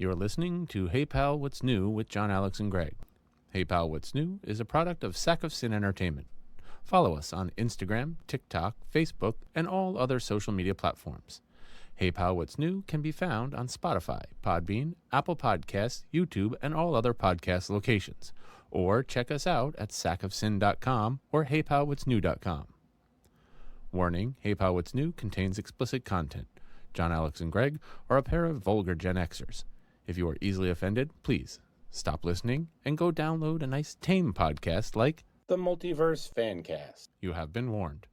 You're listening to Hey Pal, What's New with John, Alex, and Greg. Hey Pal, What's New is a product of Sack of Sin Entertainment. Follow us on Instagram, TikTok, Facebook, and all other social media platforms. Hey Pal, What's New can be found on Spotify, Podbean, Apple Podcasts, YouTube, and all other podcast locations. Or check us out at sackofsin.com or heypalwhatsnew.com. Warning, Hey Pal, What's New contains explicit content. John, Alex, and Greg are a pair of vulgar Gen Xers. If you are easily offended, please stop listening and go download a nice tame podcast like The Multiverse Fancast. You Have Been Warned.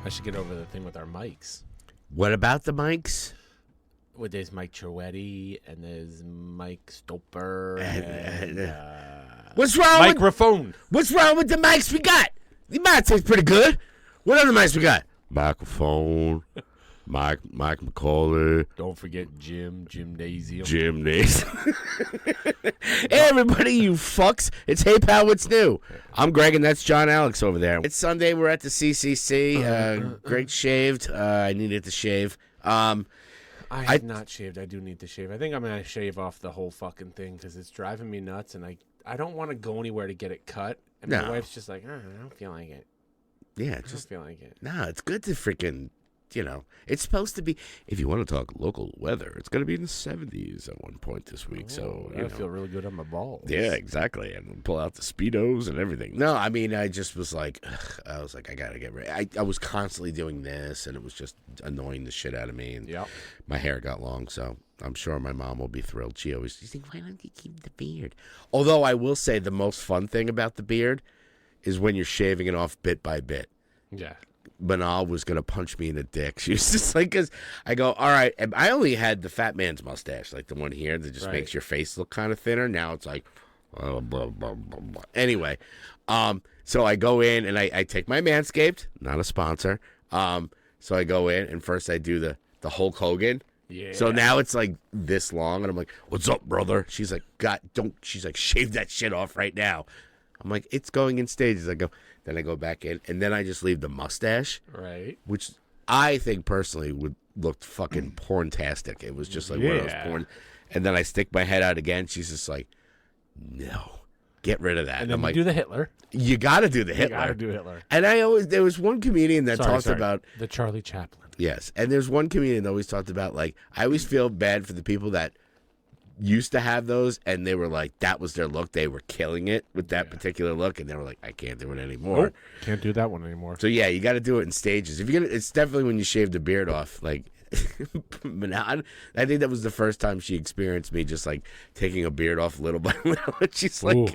I should get over the thing with our mics. What about the mics? Well, there's Mike Troetti and there's Mike Stoper and What's wrong microphone. What's wrong with the mics we got? The mic tastes pretty good. What other mics we got? Microphone, Mike McCauley. Don't forget Gymnasium. Hey, everybody, you fucks. It's Hey Pal, What's New? I'm Greg, and that's John Alex over there. It's Sunday. We're at the CCC. Greg shaved. I needed to shave. I have not shaved. I do need to shave. I think I'm going to shave off the whole fucking thing because it's driving me nuts, and I don't want to go anywhere to get it cut. And my wife's just like, I don't feel like it. Yeah, I don't feel like it. No, it's good to freaking... it's supposed to be, if you want to talk local weather, it's going to be in the 70s at one point this week. So I feel really good on my balls. Yeah, exactly. And we'll pull out the Speedos and everything. No, I mean, I just was like, I got to get ready. I was constantly doing this, and it was just annoying the shit out of me. And my hair got long, so I'm sure my mom will be thrilled. She's like, why don't you keep the beard? Although I will say the most fun thing about the beard is when you're shaving it off bit by bit. Yeah. Manal was going to punch me in the dick. She was just like, because I go, all right. And I only had the fat man's mustache, like the one here that just makes your face look kind of thinner. Now it's like, blah, blah, blah, blah. Anyway, so I go in and I take my Manscaped, not a sponsor. So I go in and first I do the Hulk Hogan. Yeah. So now it's like this long and I'm like, what's up, brother? She's like, she's like, shave that shit off right now. I'm like, it's going in stages. Then I go back in, and then I just leave the mustache. Right. Which I think personally would look fucking porntastic. It was just like one of those porn. And then I stick my head out again. She's just like, no, get rid of that. And then I'm like, do the Hitler. You got to do the Hitler. You got to do Hitler. And there was one comedian that talked about. The Charlie Chaplin. Yes. And there's one comedian that always talked about, like, I always feel bad for the people that used to have those, and they were like, that was their look. They were killing it with that particular look, and they were like, I can't do it anymore. Nope, can't do that one anymore. So yeah, you got to do it in stages. If you're gonna, it's definitely when you shave the beard off. Like, I think that was the first time she experienced me just like taking a beard off little by little. And she's like, ooh.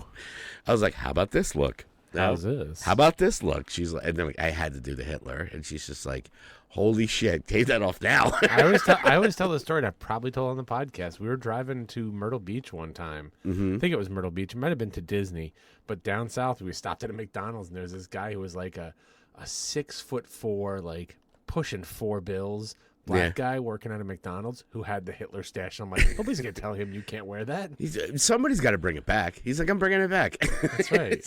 I was like, how about this look? How's this? How about this look? She's like, and then I had to do the Hitler, and she's just like, holy shit, take that off now. I always tell the story that I probably told on the podcast. We were driving to Myrtle Beach one time. I think it was Myrtle Beach. It might have been to Disney. But down south, we stopped at a McDonald's, and there's this guy who was like a 6'4", like pushing $4 bills, black guy working at a McDonald's who had the Hitler stash. I'm like, nobody's going to tell him you can't wear that. Somebody's got to bring it back. He's like, I'm bringing it back. That's right.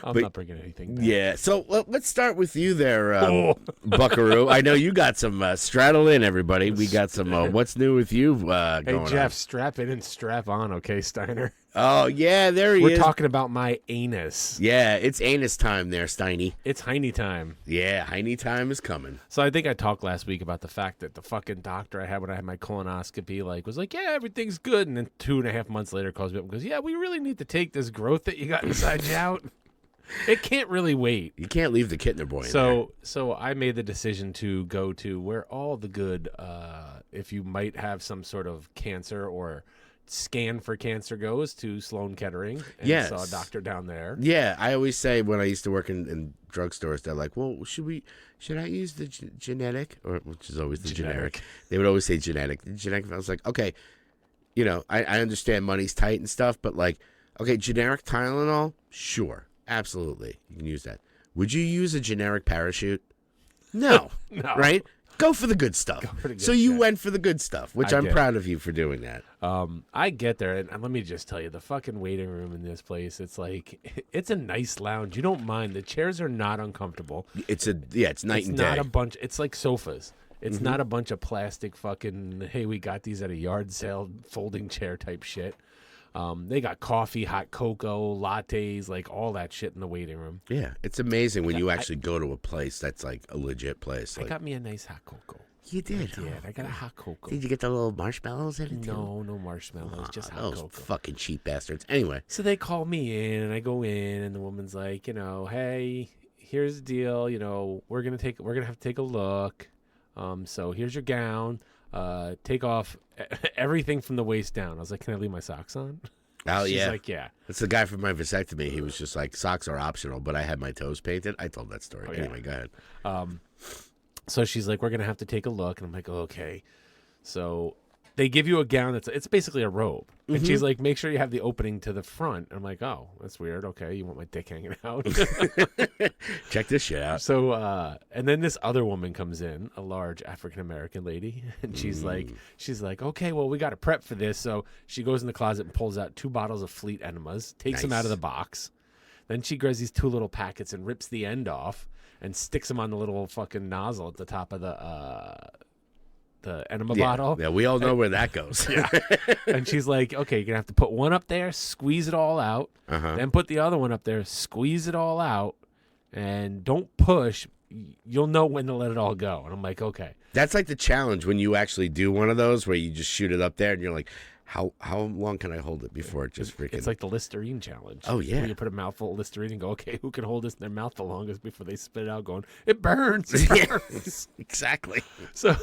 I'm not bringing anything back. Yeah, so let's start with you there, Buckaroo. I know you got some straddle in, everybody. We got some what's new with you going Hey, Jeff, on. Strap in and strap on, okay, Steiner? Oh, yeah, there he is. We're talking about my anus. Yeah, it's anus time there, Steiny. It's Heine time. Yeah, Heine time is coming. So I think I talked last week about the fact that the fucking doctor I had when I had my colonoscopy was like, yeah, everything's good. And then 2.5 months later calls me up and goes, yeah, we really need to take this growth that you got inside you out. It can't really wait. You can't leave the Kittner boy in there. So I made the decision to go to where all the good, if you might have some sort of cancer or scan for cancer goes, to Sloan Kettering, and saw a doctor down there. Yeah, I always say when I used to work in drugstores, they're like, well, should I use the genetic, or which is always the generic. They would always say genetic. The genetic, I was like, okay, I understand money's tight and stuff, but like, Okay, generic Tylenol? Sure. Absolutely. You can use that. Would you use a generic parachute? No. No. Right? Go for the good stuff. So you went for the good stuff, which I'm proud of you for doing that. I get there, and let me just tell you, the fucking waiting room in this place, it's like, it's a nice lounge. You don't mind. The chairs are not uncomfortable. It's night and day. It's not a bunch. It's like sofas. It's not a bunch of plastic fucking, hey, we got these at a yard sale folding chair type shit. They got coffee, hot cocoa, lattes, like all that shit in the waiting room. Yeah, it's amazing when you actually go to a place that's like a legit place. I got me a nice hot cocoa. You did? I did. I got a hot cocoa. Did you get the little marshmallows in it too? No marshmallows, just hot those cocoa. Fucking cheap bastards. Anyway. So they call me in, and I go in, and the woman's like, hey, here's the deal. We're gonna have to take a look. So here's your gown. Take off everything from the waist down. I was like, can I leave my socks on? Oh, She's yeah. like, yeah. That's the guy from my vasectomy. He was just like, socks are optional, but I had my toes painted. I told that story. Anyway, go ahead. So she's like, we're going to have to take a look. And I'm like, okay. So they give you a gown it's basically a robe. And she's like, make sure you have the opening to the front. And I'm like, oh, that's weird. Okay, you want my dick hanging out? Check this shit out. So, and then this other woman comes in, a large African-American lady. And she's like, okay, well, we got to prep for this. So she goes in the closet and pulls out 2 bottles of Fleet enemas, takes them out of the box. Then she grabs these 2 little packets and rips the end off and sticks them on the little fucking nozzle at the top of the enema bottle. Yeah, we all know where that goes. Yeah. And she's like, okay, you're going to have to put one up there, squeeze it all out, then put the other one up there, squeeze it all out, and don't push. You'll know when to let it all go. And I'm like, okay. That's like the challenge when you actually do one of those where you just shoot it up there and you're like, how long can I hold it before it just freaking... It's like the Listerine challenge. Oh, yeah. Where you put a mouthful of Listerine and go, okay, who can hold this in their mouth the longest before they spit it out going, it burns. It burns. Yeah, exactly. So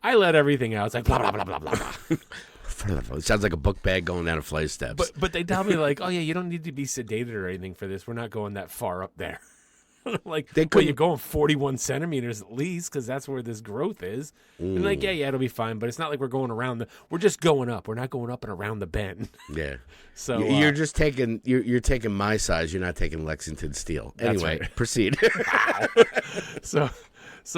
I let everything out. It's like, blah, blah, blah, blah, blah, blah. It sounds like a book bag going down a flight of steps. But they tell me like, oh, yeah, you don't need to be sedated or anything for this. We're not going that far up there. Like, well, you're going 41 centimeters at least because that's where this growth is. And like, yeah, it'll be fine. But it's not like we're going around we're just going up. We're not going up and around the bend. Yeah. So you're just taking you're taking my size. You're not taking Lexington steel. Anyway, right. Proceed. So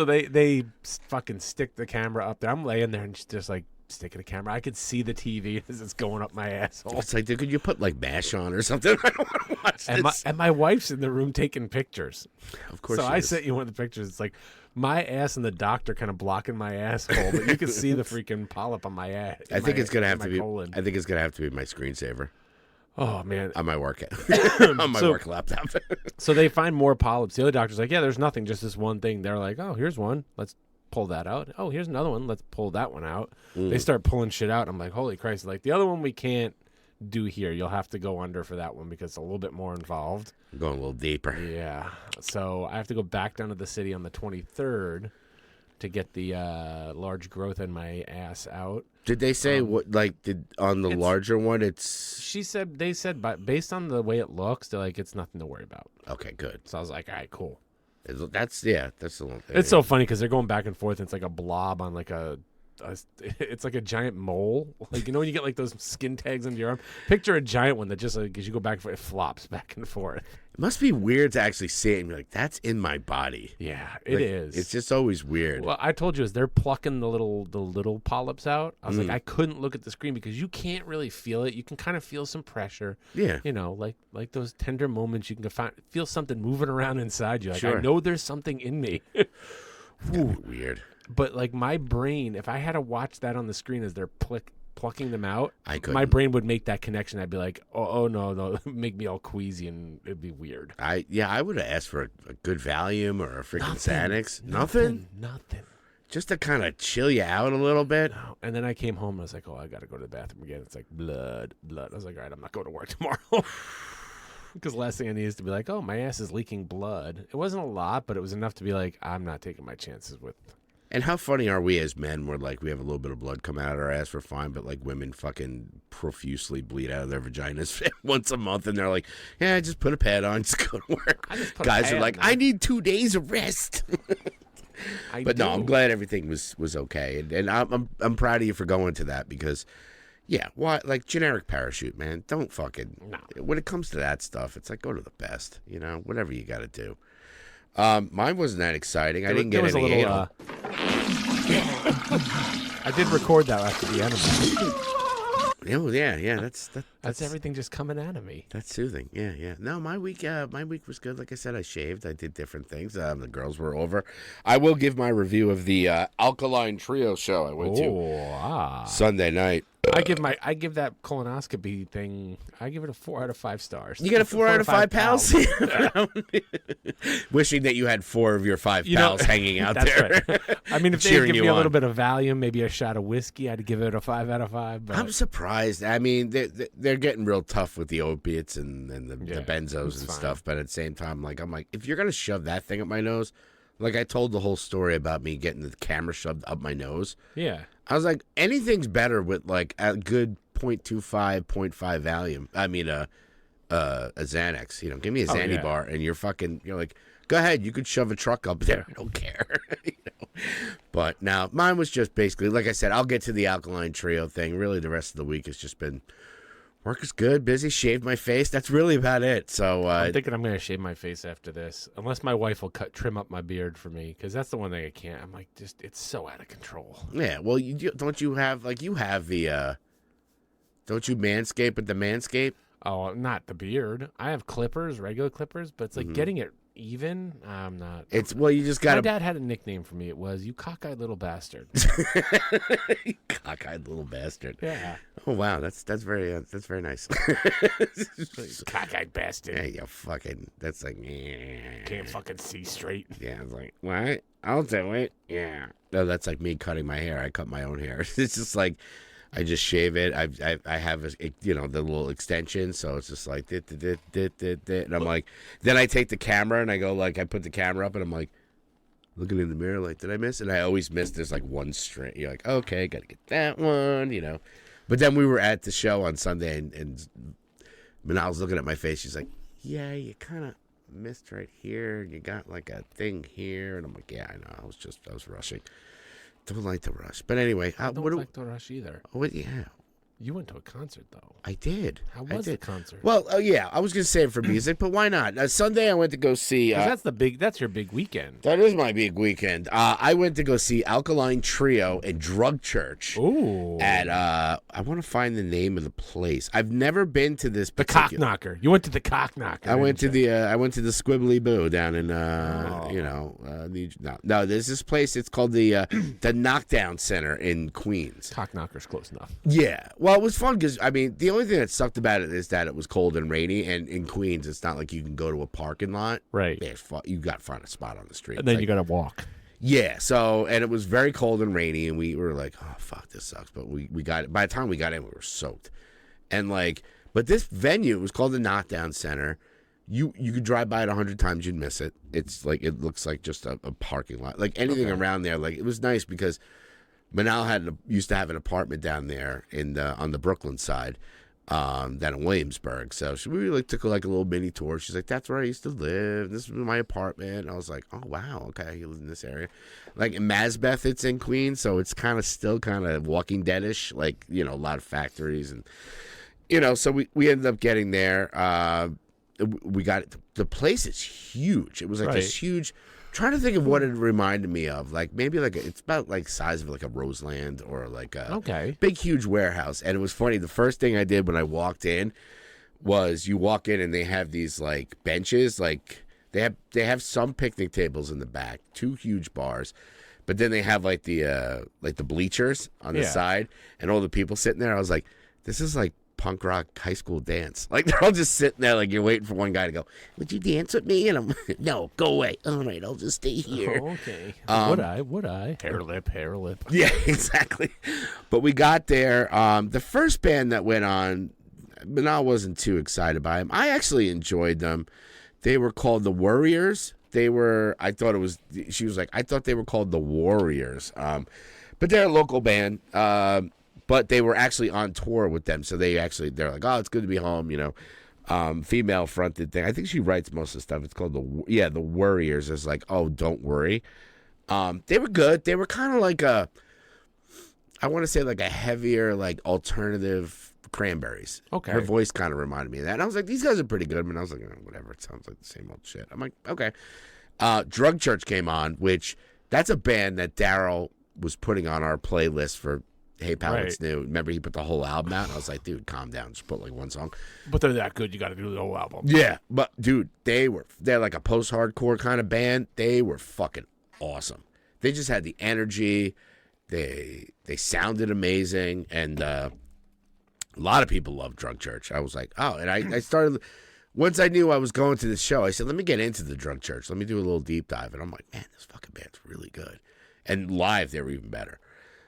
they fucking stick the camera up there. I'm laying there and just like sticking the camera. I could see the TV as it's going up my asshole. It's like, dude, could you put like MASH on or something? I don't want to watch this. And my wife's in the room taking pictures. Of course. So I sent you one of the pictures. It's like my ass and the doctor kind of blocking my asshole, but you can see the freaking polyp on my ass. I think it's gonna have to be. Colon. I think it's gonna have to be my screensaver. Oh man, on my work work laptop. So they find more polyps. The other doctor's like, yeah, there's nothing, just this one thing. They're like, oh, here's one. Let's pull that out. Oh, here's another one. Let's pull that one out. They start pulling shit out. I'm like, holy Christ! Like the other one we can't do here. You'll have to go under for that one because it's a little bit more involved. Going a little deeper. Yeah. So I have to go back down to the city on the 23rd to get the large growth in my ass out. Did they say on the larger one? They said, but based on the way it looks, they're like, it's nothing to worry about. Okay, good. So I was like, all right, cool. That's the one thing. It's so funny because they're going back and forth. And it's like a blob on like it's like a giant mole. Like, when you get like those skin tags under your arm, picture a giant one that just like, as you go back and forth, it flops back and forth. It must be weird to actually see it and be like, that's in my body. Yeah, it is. It's just always weird. Well, I told you, as they're plucking the little polyps out, I was like, I couldn't look at the screen because you can't really feel it. You can kind of feel some pressure. Yeah. Like those tender moments, you can feel something moving around inside you. Like, sure. I know there's something in me. Weird. But like my brain, if I had to watch that on the screen as they're plucking them out, my brain would make that connection. I'd be like, oh no, make me all queasy and it'd be weird. I would have asked for a good Valium or a freaking Xanax. Nothing. Just to kind of chill you out a little bit. No. And then I came home and I was like, oh, I got to go to the bathroom again. It's like blood. I was like, all right, I'm not going to work tomorrow. Because the last thing I need is to be like, oh, my ass is leaking blood. It wasn't a lot, but it was enough to be like, I'm not taking my chances with. And how funny are we as men where, like, we have a little bit of blood coming out of our ass, we're fine, but, like, women fucking profusely bleed out of their vaginas once a month, and they're like, yeah, just put a pad on, just go to work. Guys are like, I need 2 days of rest. But no, I'm glad everything was okay. And I'm proud of you for going to that because, Yeah, why? Like generic parachute, man. Don't fucking. No. When it comes to that stuff, it's like go to the best. Whatever you got to do. Mine wasn't that exciting. I didn't get any anal. I did record that after the enema. Oh yeah. That's everything just coming out of me. That's soothing. Yeah. No, my week was good. Like I said, I shaved. I did different things. The girls were over. I will give my review of the Alkaline Trio show I went to Sunday night. I give that colonoscopy thing. I give it a 4 out of 5 stars. You get a 4 out of 5 pals. Wishing that you had 4 of your 5 pals hanging out there. Right. I mean, if they give me a little bit of Valium, maybe a shot of whiskey, I'd give it a 5 out of 5. But... I'm surprised. I mean, they're getting real tough with the opiates and the benzos and stuff. But at the same time, I'm like, if you're gonna shove that thing up my nose, like I told the whole story about me getting the camera shoved up my nose. Yeah. I was like, anything's better with like a good 0.25, 0.5 Valium. I mean, a Xanax. Give me a Xanny bar, and you're like, go ahead, you could shove a truck up there. I don't care. But now mine was just basically, like I said, I'll get to the Alkaline Trio thing. Really, the rest of the week has just been work is good, busy, shaved my face. That's really about it. So I'm thinking I'm going to shave my face after this, unless my wife will trim up my beard for me, because that's the one thing I can't. I'm like, it's so out of control. Yeah, well, don't you have the, don't you manscape with the Manscaped? Oh, not the beard. I have clippers, regular clippers, but it's like getting it even. I'm not. You just got. My dad had a nickname for me. It was "You cockeyed little bastard." You cockeyed little bastard. Yeah. Oh wow, that's very nice. Cockeyed bastard. Yeah, you fucking. That's like. Can't fucking see straight. Yeah, it's like what? I'll do it. Yeah. No, that's like me cutting my hair. I cut my own hair. It's just like. I just shave it. I have the little extension, so it's just like dit, and I'm like, then I take the camera and I go like I put the camera up and I'm like looking in the mirror like, did I miss? And I always miss. There's like one string. You're like, okay, gotta get that one, But then we were at the show on Sunday and Manal's looking at my face. She's like, yeah, you kind of missed right here. You got like a thing here, and I'm like, yeah, I know. I was rushing. Don't like the rush. But anyway. I don't like the rush either. Oh, yeah. You went to a concert, though. I did. How was the concert? Well, yeah, I was going to say it for music, but why not? Sunday I went to go see... that's your big weekend. That is my big weekend. I went to go see Alkaline Trio and Drug Church. Ooh. At, I want to find the name of the place. I've never been to this The Cockknocker. You went to the Cockknocker. I went to the Squibbly Boo down in, no, there's this place. It's called the Knockdown Center in Queens. Cockknocker's close enough. Yeah. Well, it was fun because, I mean, the only thing that sucked about it is that it was cold and rainy, and in Queens, it's not like you can go to a parking lot. Right. You got to find a spot on the street. And then you got to walk. Yeah, and it was very cold and rainy, and we were like, oh, fuck, this sucks. But we got it. By the time we got in, we were soaked. And, but this venue, it was called the Knockdown Center. You could drive by it 100 times, you'd miss it. It's like, it looks like just a parking lot. Like, anything around there, it was nice because Manal used to have an apartment down there on the Brooklyn side, down in Williamsburg. So we took a little mini tour. She's like, "That's where I used to live. This was my apartment." And I was like, "Oh wow, okay, you live in this area." Like in Masbeth, it's in Queens, so it's still kind of Walking Dead-ish. A lot of factories and So we ended up getting there. We got the place is huge. It was this huge. Trying to think of what it reminded me of, maybe it's about size of a Roseland or a big huge warehouse. And it was funny. The first thing I did when I walked in was you walk in and they have these benches, they have some picnic tables in the back, 2 huge bars, but then they have the bleachers on the side and all the people sitting there. I was like, this is punk rock high school dance. They're all just sitting there you're waiting for one guy to go, would you dance with me? And I'm no, go away. All right, I'll just stay here. Oh, okay. Would I? Hair lip. Yeah, exactly. But we got there. The first band that went on, Manal wasn't too excited by them. I actually enjoyed them. They were called the Warriors. She was like, I thought they were called the Warriors. But they're a local band. But they were actually on tour with them, so they're like, oh, it's good to be home, female fronted thing. I think she writes most of the stuff. It's called the Warriors. It's like, oh, don't worry. They were good. They were kind of I want to say like a heavier, like alternative Cranberries. Okay. Her voice kind of reminded me of that. And I was like, these guys are pretty good. And I was like, oh, whatever. It sounds like the same old shit. I'm like, okay. Drug Church came on, which that's a band that Daryl was putting on our playlist for Hey Pal, What's New. Remember, he put the whole album out. And I was like, dude, calm down. Just put like one song. But they're that good. You got to do the whole album. Yeah. But, dude, they're like a post-hardcore kind of band. They were fucking awesome. They just had the energy. They sounded amazing. And a lot of people love Drug Church. I was like, oh. And I started, once I knew I was going to this show, I said, let me get into the Drug Church. Let me do a little deep dive. And I'm like, man, this fucking band's really good. And live, they were even better.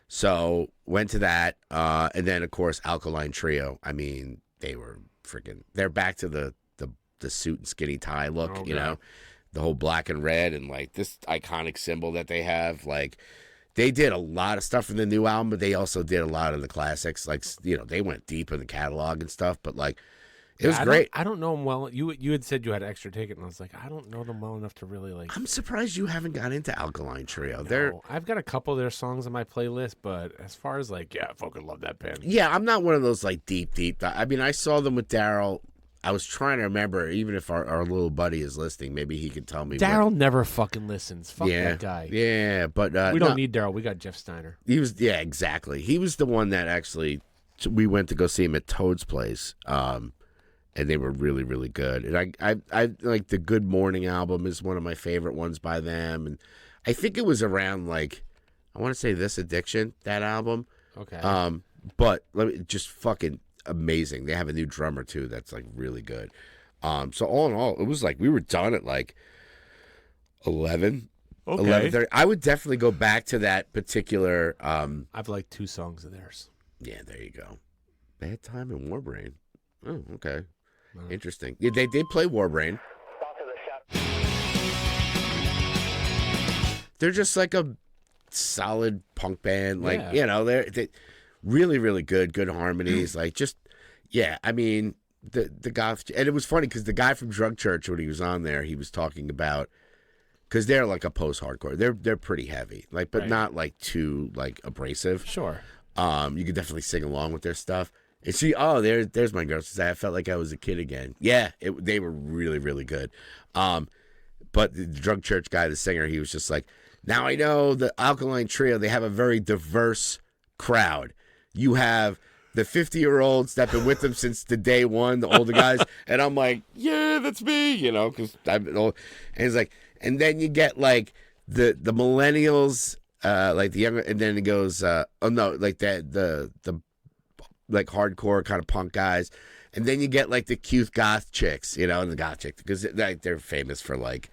So went to that. And then, of course, Alkaline Trio. I mean, they were freaking, they're back to the suit and skinny tie look, you know, the whole black and red and like this iconic symbol that they have. Like, they did a lot of stuff from the new album, but they also did a lot of the classics. Like, you know, they went deep in the catalog and stuff, but like, it was great. I don't know them well. You had said you had an extra ticket, and I was like, I don't know them well enough to really like. I'm surprised you haven't got into Alkaline Trio. I've got a couple of their songs on my playlist, but as far as like, yeah, I fucking love that band. Yeah, I'm not one of those like deep. I mean, I saw them with Daryl. I was trying to remember, even if our little buddy is listening, maybe he could tell me. Daryl never fucking listens. Fuck that guy. Yeah, but we don't need Daryl. We got Jeff Steiner. He was, yeah, exactly. He was the one that actually we went to go see him at Toad's place. And they were really, really good. And I like the Good Morning album is one of my favorite ones by them. And I think it was around like, I want to say This Addiction, that album. Okay. But just fucking amazing. They have a new drummer too that's like really good. So all in all, it was like we were done at like 11. Okay. 11:30. I would definitely go back to that particular. I've liked 2 songs of theirs. Yeah, there you go. Bad Time and Warbrain. Oh, okay. Interesting. Yeah, they did play Warbrain. They're just like a solid punk band. Like, you know, they really, really good harmonies. Like, just, yeah, I mean, the goth. And it was funny because the guy from Drug Church, when he was on there, he was talking about, because they're like a post-hardcore. They're pretty heavy, like, but not like too like abrasive. Sure. You could definitely sing along with their stuff. And there's my girl. She said, I felt like I was a kid again. Yeah, they were really, really good. But the Drug Church guy, the singer, he was just like, now I know the Alkaline Trio, they have a very diverse crowd. You have the 50-year-olds that have been with them since the day one, the older guys. And I'm like, yeah, that's me, you know, because I've been old. And he's like, and then you get like the millennials, like the younger, and then it goes, like the like hardcore kind of punk guys, and then you get like the cute goth chicks, you know, and the goth chicks because like they're famous for like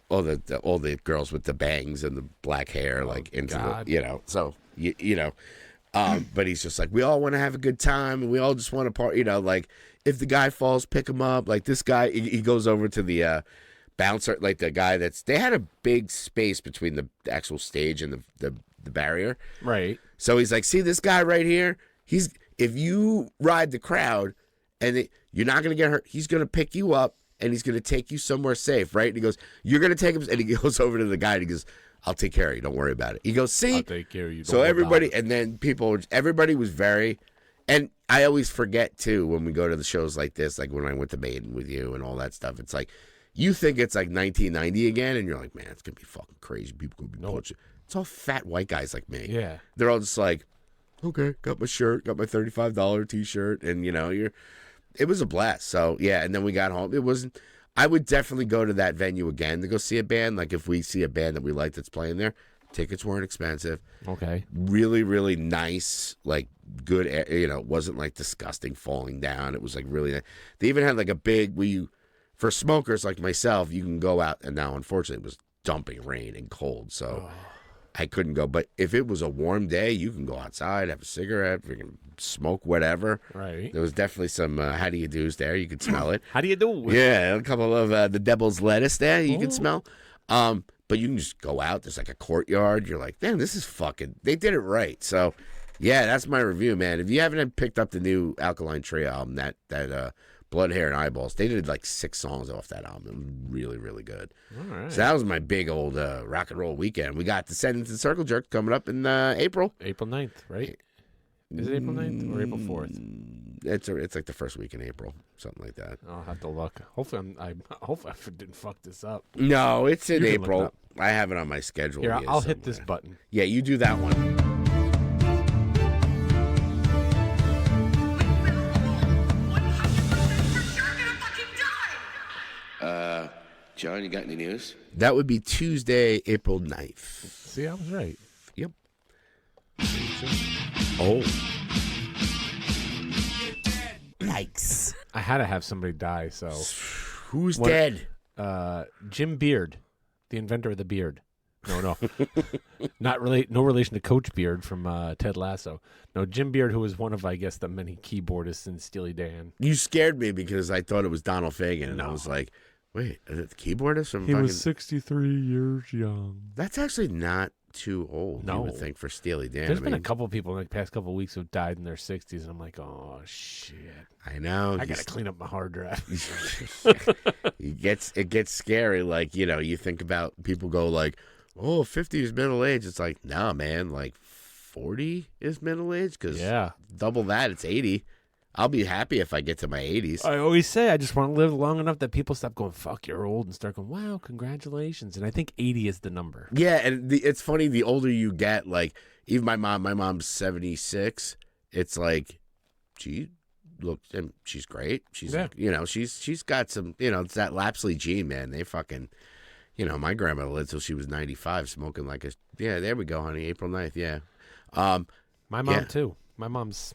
all the girls with the bangs and the black hair, like into the, you know. So you know, but he's just like, we all want to have a good time and we all just want to party, you know. Like if the guy falls, pick him up. Like this guy, he goes over to the bouncer, like the guy they had a big space between the actual stage and the barrier, right? So he's like, see this guy right here. If you ride the crowd and you're not going to get hurt, he's going to pick you up and he's going to take you somewhere safe, right? And he goes, you're going to take him, and he goes over to the guy and he goes, I'll take care of you. Don't worry about it. He goes, see? I'll take care of you. So everybody, and then everybody was very, and I always forget too when we go to the shows like this, like when I went to Maiden with you and all that stuff. It's like, you think it's like 1990 again and you're like, man, it's going to be fucking crazy. People going to be punching. It's all fat white guys like me. Yeah. They're all just like, okay, got my shirt, got my $35 t-shirt, and you know, it was a blast. So yeah, and then we got home. I would definitely go to that venue again to go see a band. Like if we see a band that we like that's playing there, tickets weren't expensive. Okay. Really, really nice, like good, you know, it wasn't like disgusting falling down. It was like really nice. They even had like a big, for smokers like myself, you can go out, and now unfortunately it was dumping rain and cold, so I couldn't go. But if it was a warm day, you can go outside, have a cigarette, freaking smoke whatever. Right. There was definitely some how do you do's there. You could smell it. How do you do? Yeah, a couple of the devil's lettuce there you can smell. But you can just go out. There's like a courtyard. You're like, man, this is fucking. They did it right. So, yeah, that's my review, man. If you haven't picked up the new Alkaline Trio album, that Blood, Hair, and Eyeballs. They did like 6 songs off that album. It was really, really good. All right. So that was my big old rock and roll weekend. We got Descending to the Circle Jerk coming up in April. April 9th, right? Is it April 9th or April 4th? It's like the first week in April, something like that. I'll have to look. Hopefully, hopefully I didn't fuck this up. No, it's in You can look it April. up. I have it on my schedule. Here, here I'll hit this somewhere. button. Yeah, you do that one. John, you got any news? That would be Tuesday, April 9th. See, I was right. Yep. Oh. Yikes. I had to have somebody die, so. Who's dead? Jim Beard, the inventor of the beard. No. No relation to Coach Beard from Ted Lasso. No, Jim Beard, who was one of, I guess, the many keyboardists in Steely Dan. You scared me because I thought it was Donald Fagen, and I was like, wait, is it the keyboardist from He fucking... was 63 years young. That's actually not too old, No. you would think, for Steely Dan. There's been a couple people in the past couple of weeks who've died in their 60s, and I'm like, oh, shit. I know. I got to clean up my hard drive. it gets scary. Like, you think about people go like, oh, 50 is middle age. It's like, no, man, like 40 is middle age because double that, it's 80. I'll be happy if I get to my 80s. I always say I just want to live long enough that people stop going, fuck, you're old, and start going, wow, congratulations. And I think 80 is the number. Yeah, and it's funny, the older you get, like, even my mom's 76. It's like, she looks, and she's great. She's, she's got some, it's that Lapsley gene, man. They fucking, my grandmother lived till she was 95, smoking like there we go, honey, April 9th, yeah. My mom, too. My mom's,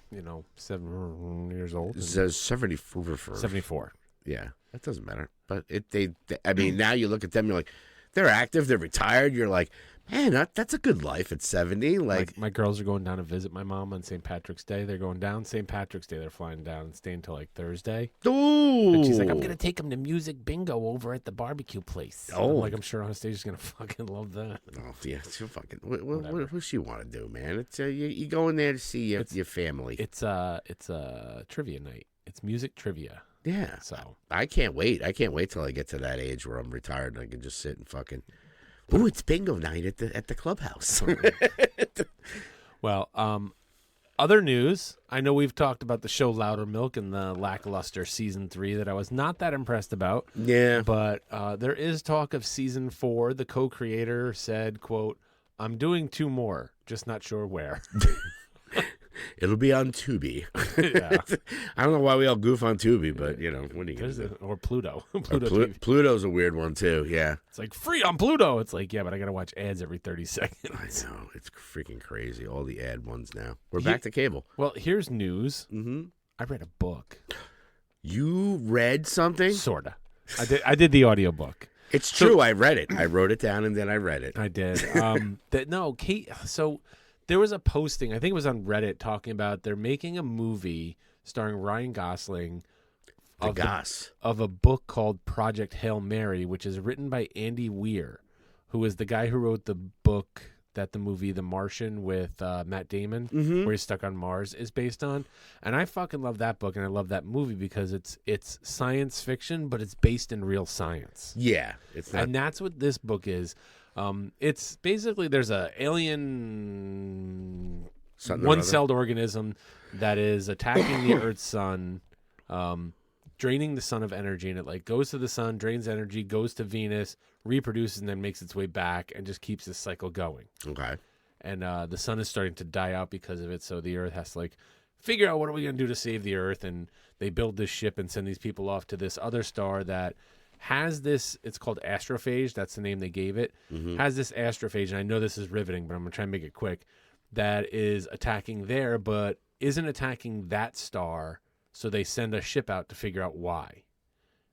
7 years old. It says 74. 74. Yeah, that doesn't matter. But I mean, now you look at them, you're like, they're active, they're retired. You're like, man, that's a good life at 70. Like, my girls are going down to visit my mom on St. Patrick's Day. They're going down St. Patrick's Day. They're flying down and staying till like Thursday. Ooh. And she's like, I'm going to take them to music bingo over at the barbecue place. Oh. I'm sure on stage she's going to fucking love that. Oh, yeah. She'll fucking, what does she want to do, man? It's you go in there to see your family. It's a trivia night. It's music trivia. Yeah. So I can't wait. I can't wait till I get to that age where I'm retired and I can just sit and fucking. Ooh, it's bingo night at the clubhouse. Well, other news. I know we've talked about the show Louder Milk and the lackluster season 3 that I was not that impressed about. Yeah. But there is talk of season 4. The co-creator said, quote, I'm doing 2 more, just not sure where. It'll be on Tubi. Yeah. I don't know why we all goof on Tubi, but, what are you going to do? Or Pluto. Pluto's a weird one, too, yeah. It's like, free on Pluto. It's like, yeah, but I got to watch ads every 30 seconds. I know. It's freaking crazy. All the ad ones now. We're back to cable. Well, here's news. Mm-hmm. I read a book. You read something? Sorta. I did the audiobook. It's true. I read it. I wrote it down, and then I read it. I did. Kate, so there was a posting, I think it was on Reddit, talking about they're making a movie starring Ryan Gosling of a book called Project Hail Mary, which is written by Andy Weir, who is the guy who wrote the book that the movie The Martian with Matt Damon, where he's stuck on Mars, is based on. And I fucking love that book, and I love that movie because it's science fiction, but it's based in real science. Yeah. It's not... And that's what this book is. It's basically there's a alien one-celled organism that is attacking the Earth's sun, draining the sun of energy, and it like goes to the sun, drains energy, goes to Venus, reproduces, and then makes its way back, and just keeps this cycle going. Okay. And the sun is starting to die out because of it, so the Earth has to like figure out what are we going to do to save the Earth, and they build this ship and send these people off to this other star that has this, it's called astrophage, that's the name they gave it, has this astrophage, and I know this is riveting, but I'm going to try and make it quick, that is attacking there, but isn't attacking that star, so they send a ship out to figure out why.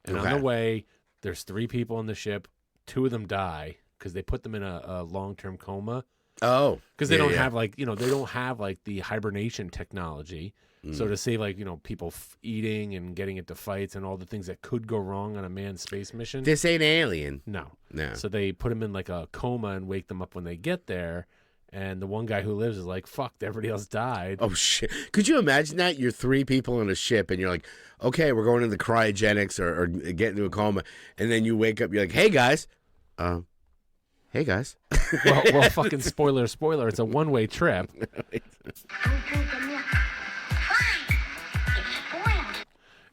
And on the way, there's 3 people on the ship, 2 of them die, because they put them in a long-term coma. Oh. Because they don't have, like, they don't have, like, the hibernation technology. So to save, like, people eating and getting into fights and all the things that could go wrong on a manned space mission. This ain't Alien. No. No. So they put them in, like, a coma and wake them up when they get there. And the one guy who lives is like, fuck, everybody else died. Oh, shit. Could you imagine that? You're 3 people on a ship, and you're like, okay, we're going into cryogenics or get into a coma. And then you wake up, you're like, hey, guys. Hey, guys. Well, fucking spoiler. It's a one-way trip.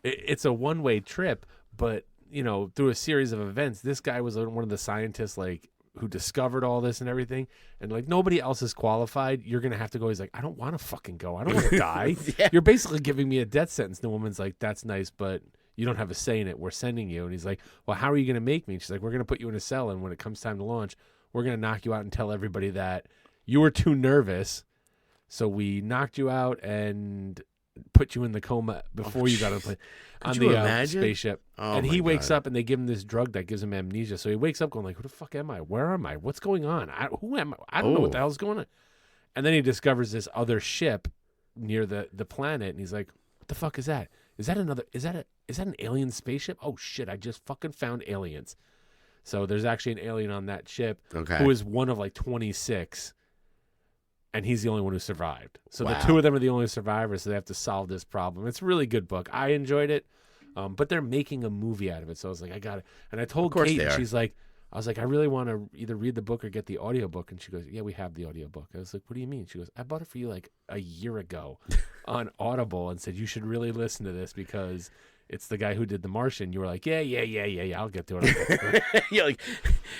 It's a one-way trip, but, you know, through a series of events, this guy was one of the scientists, like, who discovered all this and everything, and like nobody else is qualified. You're gonna have to go. He's like, I don't want to fucking go. I don't want to die. Yeah. You're basically giving me a death sentence. The woman's like, that's nice, but you don't have a say in it. We're sending you. And he's like, well, how are you gonna make me? And she's like, we're gonna put you in a cell, and when it comes time to launch, we're gonna knock you out and tell everybody that you were too nervous, so we knocked you out and put you in the coma before you got on the plane. Could you imagine? Spaceship. Oh, and my he wakes God. up and they give him this drug that gives him amnesia. So he wakes up going like, who the fuck am I? Where am I? What's going on? Who am I? I don't know what the hell's going on. And then he discovers this other ship near the planet, and he's like, what the fuck is that? Is that an alien spaceship? Oh shit, I just fucking found aliens. So there's actually an alien on that ship who is one of like 26. And he's the only one who survived. So the 2 of them are the only survivors, so they have to solve this problem. It's a really good book. I enjoyed it, but they're making a movie out of it. So I was like, I got it. And I told Kate, and she's like, I was like, I really want to either read the book or get the audiobook. And she goes, yeah, we have the audiobook. I was like, what do you mean? She goes, I bought it for you like a year ago on Audible and said, you should really listen to this because it's the guy who did The Martian. You were like, yeah, I'll get to it. You're like,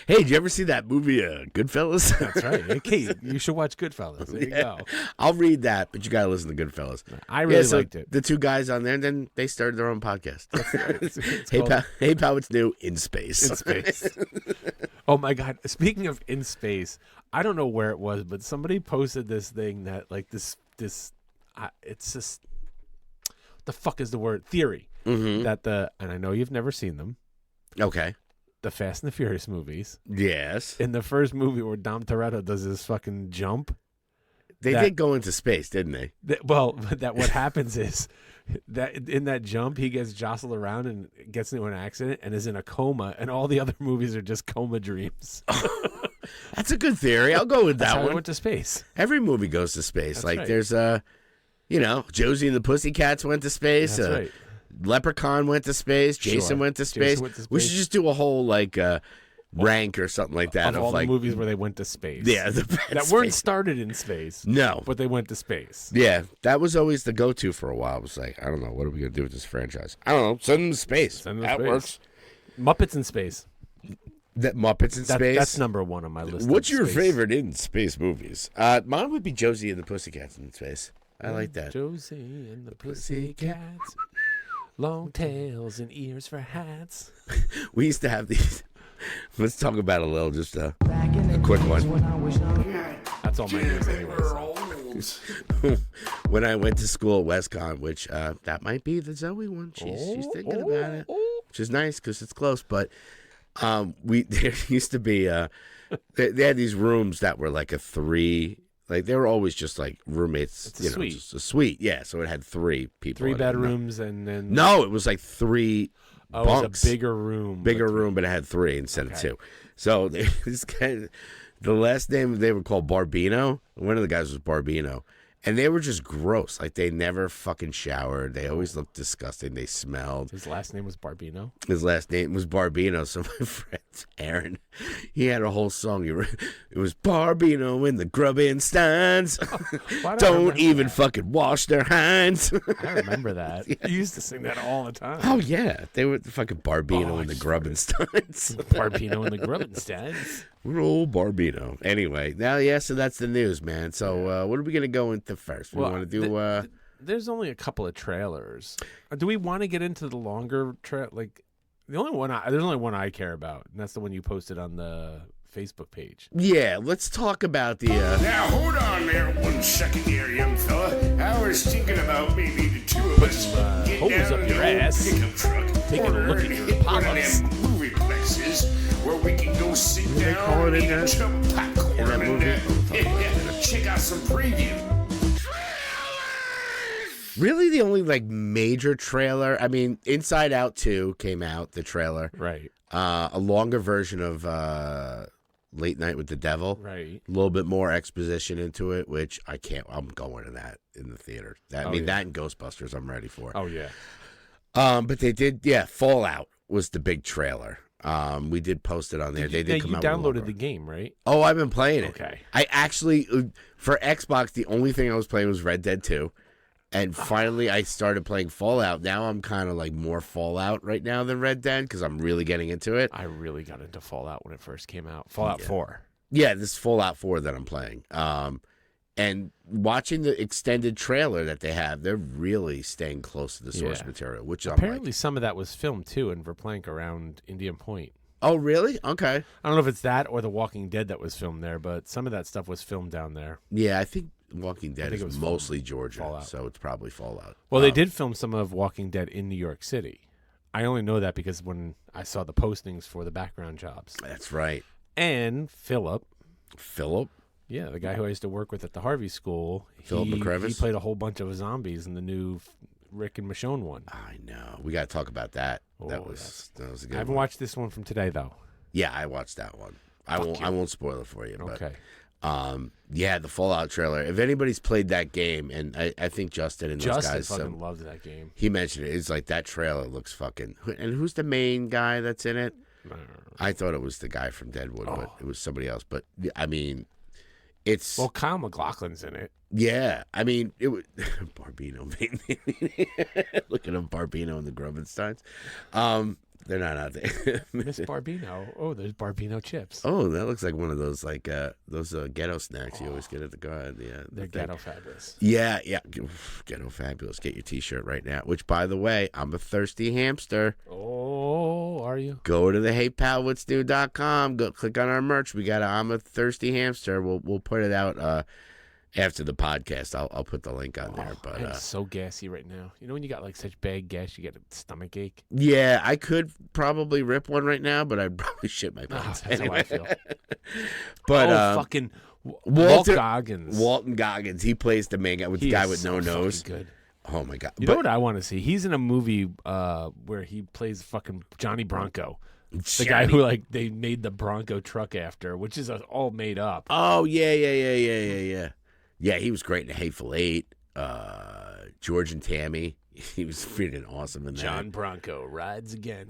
hey, did you ever see that movie, Goodfellas? That's right. Hey, Kate, you should watch Goodfellas. There you go. I'll read that, but you got to listen to Goodfellas. I really liked it. The 2 guys on there, and then they started their own podcast. It's Hey, pal, it's new in space. In space. Oh, my God. Speaking of in space, I don't know where it was, but somebody posted this thing that, like, it's just, the fuck is the word? Theory. That and I know you've never seen them. Okay. The Fast and the Furious movies. Yes. In the first movie where Dom Toretto does this fucking jump. They did go into space, didn't they? What happens is that in that jump, he gets jostled around and gets into an accident and is in a coma, and all the other movies are just coma dreams. That's a good theory. I'll go with that That's how one. he went to space. Every movie goes to space. That's like right. there's Josie and the Pussycats went to space. That's right. Leprechaun went to space. Sure. Jason went to space. We should just do a whole rank or something like that of all like the movies where they went to space. Yeah, that weren't started in space. No, but they went to space. Yeah, that was always the go-to for a while. It was like, I don't know, what are we gonna do with this franchise? I don't know. Send them to space. That works. Muppets in space. Muppets in space. That's number 1 on my list. What's your favorite in space movies? Mine would be Josie and the Pussycats in space. I like that. Josie and the Pussycats. Long tails and ears for hats. We used to have these. Let's talk about a little, just a quick one. That's all my news anyways. When I went to school at WestCon, which that might be the Zoe one. She's thinking about it, which is nice because it's close. But there used to be they had these rooms that were like a 3. Like they were always just like roommates. It's a suite. Just a suite. Yeah, so it had 3 people. 3 bedrooms and then no, it was like 3 bunks. It was a bigger room. But it had 3 instead of 2. So this guy, the last name they were called Barbino. One of the guys was Barbino. And they were just gross. Like, they never fucking showered. They always looked disgusting. They smelled. His last name was Barbino? His last name was Barbino. So my friend, Aaron, he had a whole song. It was Barbino in the Grubensteins. Don't even fucking wash their hands. I remember that. Yeah. You used to sing that all the time. Oh, yeah. They were the fucking Barbino in the Grubensteins. Barbino in the Grubensteins. We're old Barbino. Anyway, now, yeah, so that's the news, man. So what are we going to go into first? We want to do... there's only a couple of trailers. Do we want to get into the longer like there's only one I care about, and that's the one you posted on the Facebook page. Yeah, let's talk about the... Now, hold on there 1 second here, young fella. I was thinking about maybe the 2 of us hose get down up in your the ass, pickup truck, taking a look at your hit one of polyps. them movie plexes where we can go sit down and eat some popcorn and check out some preview. Really, the only like major trailer. I mean, Inside Out 2 came out. The trailer, right? A longer version of Late Night with the Devil. Right. A little bit more exposition into it, which I can't. I'm going to that in the theater. That and Ghostbusters, I'm ready for. Oh yeah. But they did. Yeah, Fallout was the big trailer. We did post it on there. They did come out. You downloaded the game, right? Oh, I've been playing it. Okay. I actually, for Xbox, the only thing I was playing was Red Dead 2. And finally, I started playing Fallout. Now I'm kind of like more Fallout right now than Red Dead because I'm really getting into it. I really got into Fallout when it first came out. Fallout 4. Yeah, this is Fallout 4 that I'm playing. And watching the extended trailer that they have, they're really staying close to the source material, which apparently some of that was filmed too in Verplank around Indian Point. Oh, really? Okay. I don't know if it's that or The Walking Dead that was filmed there, but some of that stuff was filmed down there. Yeah, I think Walking Dead is mostly Georgia, Fallout. so it's probably Fallout. Well, they did film some of Walking Dead in New York City. I only know that because when I saw the postings for the background jobs. That's right. And Philip? Yeah, the guy who I used to work with at the Harvey School. Philip McCrevis? He played a whole bunch of zombies in the new Rick and Michonne one. I know. We got to talk about that. That was a good one. I haven't watched this one from today, though. Yeah, I watched that one. I won't spoil it for you. Okay. But, the Fallout trailer. If anybody's played that game, and I think Justin and those guys fucking loved that game. He mentioned it. It's like that trailer looks fucking. And who's the main guy that's in it? I thought it was the guy from Deadwood, but it was somebody else. But I mean, it's Kyle MacLachlan's in it. Yeah, I mean it was Barbino. Look at him, Barbino and the Grubensteins. They're not out there. Miss Barbino. Oh, there's Barbino chips. Oh, that looks like one of those those ghetto snacks you always get at the garden. Yeah, they're ghetto fabulous. Yeah, ghetto fabulous. Get your T-shirt right now. Which, by the way, I'm a thirsty hamster. Oh, are you? Go to the HeyPalWhat'sNew.com. Go click on our merch. We got I'm a thirsty hamster. We'll put it out after the podcast. I'll put the link on there. But I'm so gassy right now. You know when you got like such bad gas, you get a stomach ache. Yeah, I could probably rip one right now, but I'd probably shit my pants. That's how I feel. But fucking Goggins. Walton Goggins. He plays the main guy with the guy with no nose. Good. Oh my god! You know what I want to see? He's in a movie where he plays fucking Johnny Bronco. The guy who they made the Bronco truck after, which is all made up. Oh yeah. Yeah, he was great in The Hateful Eight. George and Tammy. He was freaking awesome in that. John Bronco rides again.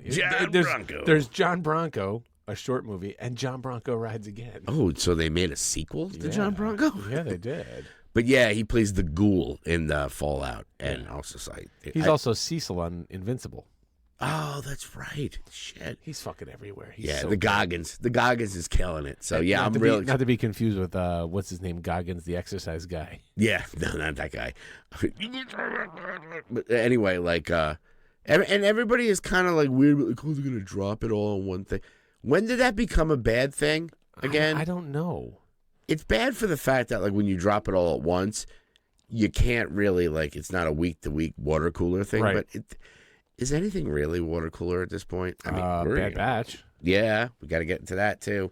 Bronco. There's John Bronco, a short movie, and John Bronco rides again. Oh, so they made a sequel to John Bronco? Yeah, they did. But yeah, he plays the ghoul in the Fallout, and also he's also Cecil on Invincible. Oh, that's right. Shit, he's fucking everywhere. The Goggins. The Goggins is killing it. So yeah, I'm really not to be confused with what's his name, Goggins, the exercise guy. Yeah, no, not that guy. But anyway, and everybody is kind of like weird. Like, oh, they're gonna drop it all on one thing. When did that become a bad thing again? I don't know. It's bad for the fact that when you drop it all at once, you can't really it's not a week-to-week water cooler thing. Right. But is anything really water cooler at this point? I mean, Bad Batch. Yeah, we got to get into that too.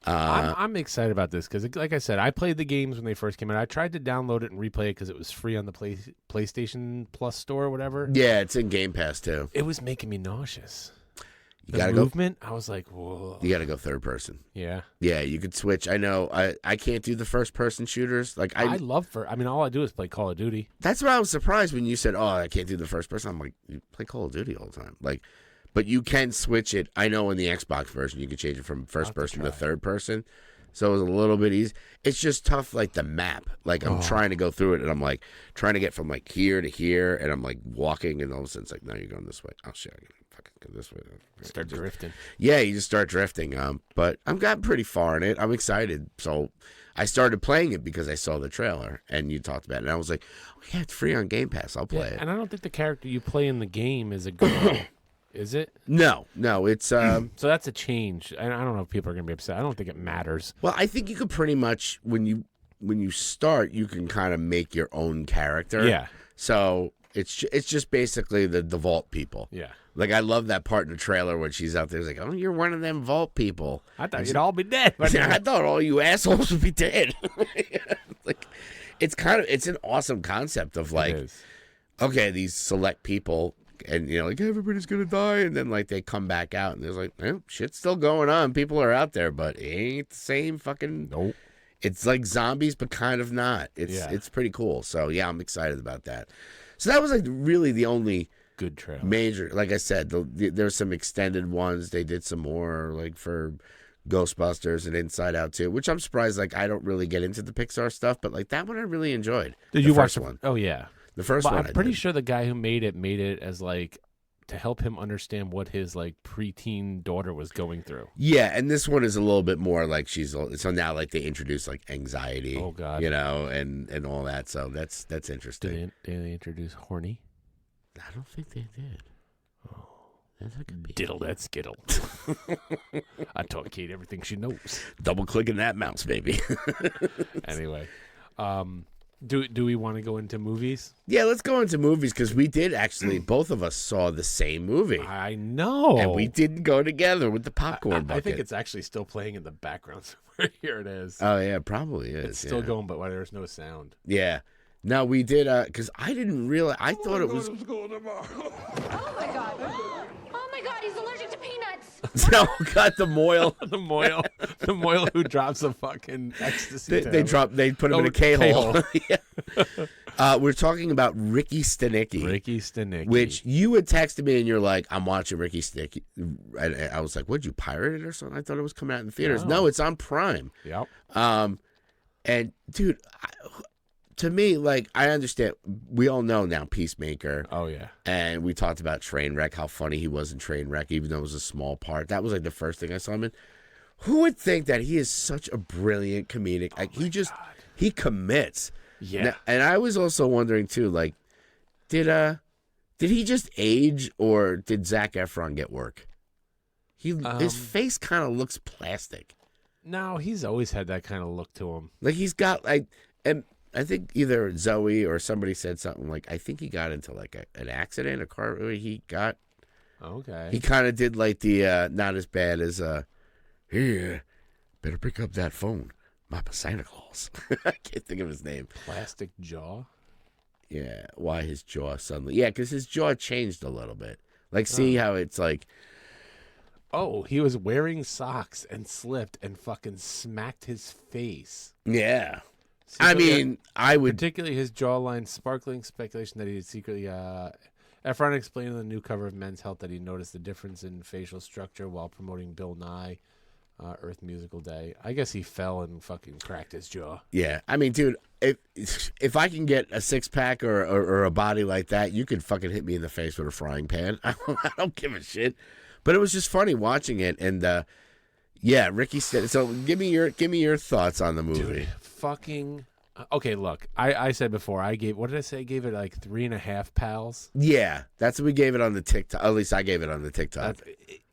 I'm excited about this because, like I said, I played the games when they first came out. I tried to download it and replay it because it was free on the PlayStation Plus store or whatever. Yeah, it's in Game Pass too. It was making me nauseous. The movement, I was like, whoa. You got to go third person. Yeah. Yeah, you could switch. I know. I can't do the first person shooters. I love all I do is play Call of Duty. That's why I was surprised when you said, "Oh, I can't do the first person." I'm like, you play Call of Duty all the time. But you can switch it. I know in the Xbox version you can change it from first person to third person. So it was a little bit easy. It's just tough, the map. I'm trying to go through it, and I'm trying to get from here to here, and I'm walking, and all of a sudden it's no, you're going this way. Oh shit, I gotta fucking go this way. Start drifting. Yeah, you just start drifting. But I've gotten pretty far in it. I'm excited. So I started playing it because I saw the trailer, and you talked about it, and I was like, oh, yeah, it's free on Game Pass. I'll play it. And I don't think the character you play in the game is a girl. Is it? No, it's so that's a change. And I don't know if people are going to be upset. I don't think it matters. Well, I think you could pretty much when you start, you can kind of make your own character. Yeah. So it's just basically the Vault people. Yeah. I love that part in the trailer when she's out there. It's like, oh, you're one of them Vault people. I thought you'd all be dead. I thought all you assholes would be dead. It's an awesome concept of okay, these select people And, like, everybody's going to die. And then, like, they come back out and there's like, shit's still going on. People are out there, but it ain't the same fucking. Nope. It's like zombies, but kind of not. It's pretty cool. So, yeah, I'm excited about that. So that was, like, really the only good trailer. Major. Like I said, there's some extended ones. They did some more, like, for Ghostbusters and Inside Out, too, which I'm surprised, like, I don't really get into the Pixar stuff, but, like, that one I really enjoyed. Did you watch one? Oh, yeah. The first one I'm pretty sure the guy who made it as, like, to help him understand what his, like, preteen daughter was going through. Yeah, and this one is a little bit more like so now, like, they introduce, like, anxiety. Oh, God. And all that, so that's interesting. Did they introduce horny? I don't think they did. Oh. That could be. Diddle that skittle. I taught Kate everything she knows. Double-clicking that mouse, baby. Anyway, do we want to go into movies? Yeah, let's go into movies because we did actually, both of us saw the same movie. I know. And we didn't go together with the popcorn bucket. I think it's actually still playing in the background somewhere. Here it is. Oh, yeah, it probably is. It's still going, but there's no sound. Yeah. No, we did, because I didn't realize, I thought it was. Oh, my God. Oh, my God, he's allergic to peanuts. Oh, God, the moil. the moil who drops a fucking ecstasy. They put him in a K-hole. Yeah. We're talking about Ricky Stanicky. Ricky Stanicky. Which you had texted me and you're like, I'm watching Ricky Stanicky. I was like, what'd you pirate it or something? I thought it was coming out in the theaters. No, it's on Prime. Yep. And, dude, to me, like, I understand. We all know now Peacemaker. Oh, yeah. And we talked about Trainwreck, how funny he was in Trainwreck, even though it was a small part. That was, like, the first thing I saw him in. Who would think that he is such a brilliant comedic? Like, he commits. Yeah. Now, and I was also wondering, too, like, did he just age, or did Zac Efron get work? His face kind of looks plastic. No, he's always had that kind of look to him. Like, he's got, like, and I think either Zoe or somebody said something like, I think he got into like an accident, a car. He got. Okay. He kind of did like the not as bad as here, better pick up that phone. My Santa Claus. I can't think of his name. Plastic jaw. Yeah. Why his jaw suddenly? Yeah, because his jaw changed a little bit. Like, see how it's like. Oh, he was wearing socks and slipped and fucking smacked his face. Yeah. See, I mean, I would. Particularly his jawline, sparkling speculation that he had secretly. Efron explained in the new cover of Men's Health that he noticed the difference in facial structure while promoting Bill Nye, Earth Musical Day. I guess he fell and fucking cracked his jaw. Yeah. I mean, dude, if I can get a six-pack or a body like that, you could fucking hit me in the face with a frying pan. I don't give a shit. But it was just funny watching it, and yeah, Ricky said. So give me your thoughts on the movie. Dude, fucking okay. Look, I said before I gave. What did I say? I gave it like 3.5 pals. Yeah, that's what we gave it on the TikTok. At least I gave it on the TikTok.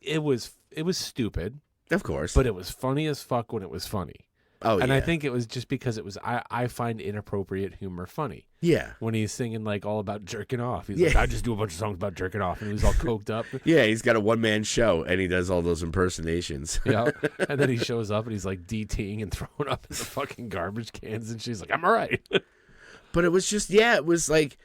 It was stupid, of course, but it was funny as fuck when it was funny. Oh, and yeah. I think it was just because it was. I find inappropriate humor funny. Yeah. When he's singing like all about jerking off, he's like, I just do a bunch of songs about jerking off, and he was all coked up. Yeah, he's got a one-man show, and he does all those impersonations. Yeah, and then he shows up, and he's like DTing and throwing up in the fucking garbage cans, and she's like, I'm all right. But it was just, yeah, it was like,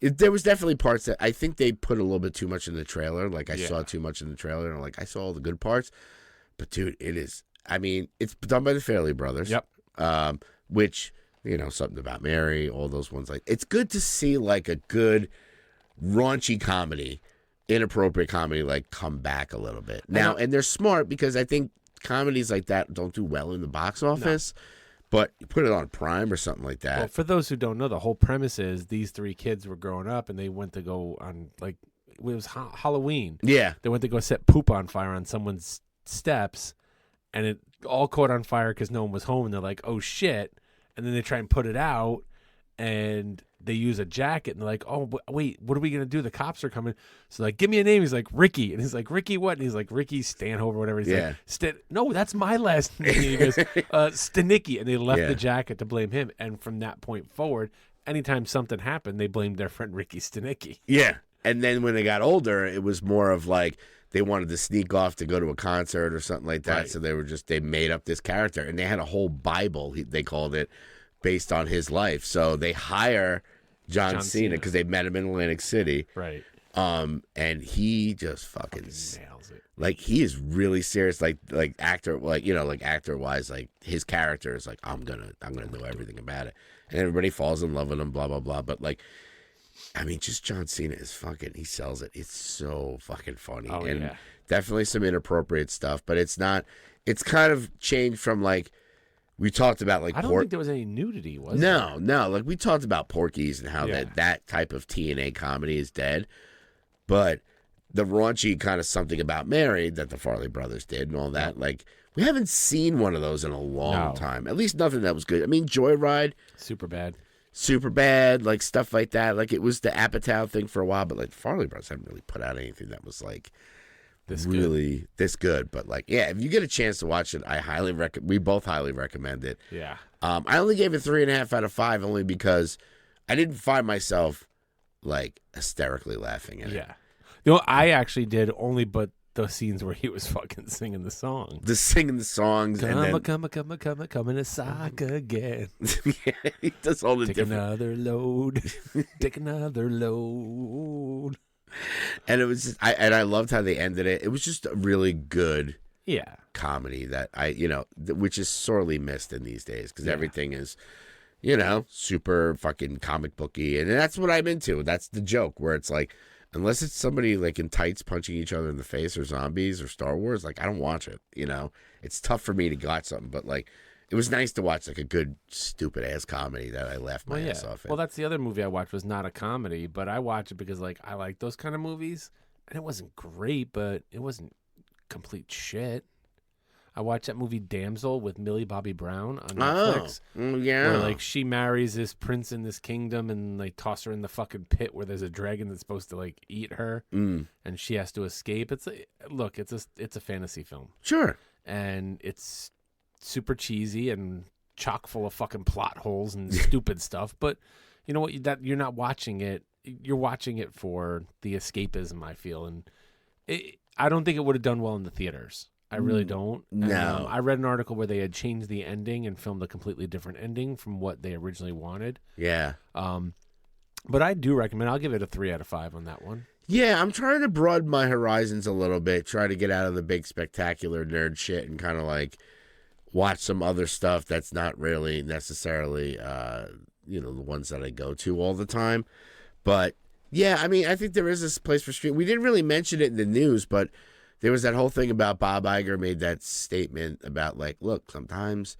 there was definitely parts that I think they put a little bit too much in the trailer. Like, I saw too much in the trailer, and like, I saw all the good parts. But, dude, it is, I mean, it's done by the Farrelly brothers. Yep. Which, Something About Mary, all those ones. Like, it's good to see, like, a good raunchy comedy, inappropriate comedy, like, come back a little bit. Now, and they're smart because I think comedies like that don't do well in the box office. No. But you put it on Prime or something like that. Well, for those who don't know, the whole premise is these three kids were growing up and they went to go on, like, it was Halloween. Yeah. They went to go set poop on fire on someone's steps, and it all caught on fire because no one was home. And they're like, oh, shit. And then they try and put it out, and they use a jacket, and they're like, oh, wait, what are we going to do? The cops are coming. So, like, give me a name. He's like, Ricky. And he's like, Ricky what? And he's like, Ricky Stanhope or whatever. He's like, no, that's my last name. And he goes, Stanicky. And they left the jacket to blame him. And from that point forward, anytime something happened, they blamed their friend Ricky Stanicky. Yeah. And then when they got older, it was more of like they wanted to sneak off to go to a concert or something like that. Right. So they made up this character. And they had a whole Bible, they called it, based on his life. So they hire John Cena because they met him in Atlantic City. Right. And he just fucking nails it. Like, he is really serious, like actor, like, you know, like actor wise, like his character is like, I'm gonna know everything about it, and everybody falls in love with him, blah blah blah. But like, I mean, just John Cena is fucking, he sells it. It's so fucking funny, and definitely some inappropriate stuff, but it's not. It's kind of changed from like we talked about, like I don't think there was any nudity, was there? No, like we talked about Porky's and how that type of TNA comedy is dead, but the raunchy kind of Something About Mary that the Farley brothers did and all that, like we haven't seen one of those in a long time. At least nothing that was good. I mean, Joyride, super bad, like stuff like that. Like it was the Apatow thing for a while, but like the Farley brothers haven't really put out anything that was like this good. But like, yeah, if you get a chance to watch it, I highly recommend. We both highly recommend it. Yeah. I only gave it 3.5 out of 5, only because I didn't find myself like hysterically laughing at it. Yeah. You know, I actually did, only but the scenes where he was fucking singing the song. Singing the songs. Come in a sock again. Yeah, he does all the different. Take another load. And it was just, I loved how they ended it. It was just a really good comedy that which is sorely missed in these days, because everything is, super fucking comic booky, and that's what I'm into. That's the joke, where it's like, unless it's somebody like in tights punching each other in the face, or zombies, or Star Wars, like I don't watch it. It's tough for me to watch something, but like it was nice to watch like a good stupid ass comedy that I laughed my ass off at. Well, that's the other movie I watched, was not a comedy, but I watched it because like I like those kind of movies, and it wasn't great, but it wasn't complete shit. I watched that movie Damsel with Millie Bobby Brown on Netflix. Oh, yeah. Where like she marries this prince in this kingdom, and they toss her in the fucking pit where there's a dragon that's supposed to like eat her, and she has to escape. It's a fantasy film. Sure. And it's super cheesy and chock full of fucking plot holes and stupid stuff. But you know what? That you're not watching it. You're watching it for the escapism, I feel, and I don't think it would have done well in the theaters. I really don't. No. I read an article where they had changed the ending and filmed a completely different ending from what they originally wanted. Yeah. But I do recommend. I'll give it a 3 out of 5 on that one. Yeah, I'm trying to broaden my horizons a little bit. Try to get out of the big spectacular nerd shit and kind of like watch some other stuff that's not really necessarily, the ones that I go to all the time. But yeah, I mean, I think there is this place for stream. We didn't really mention it in the news, but there was that whole thing about Bob Iger made that statement about like, look, sometimes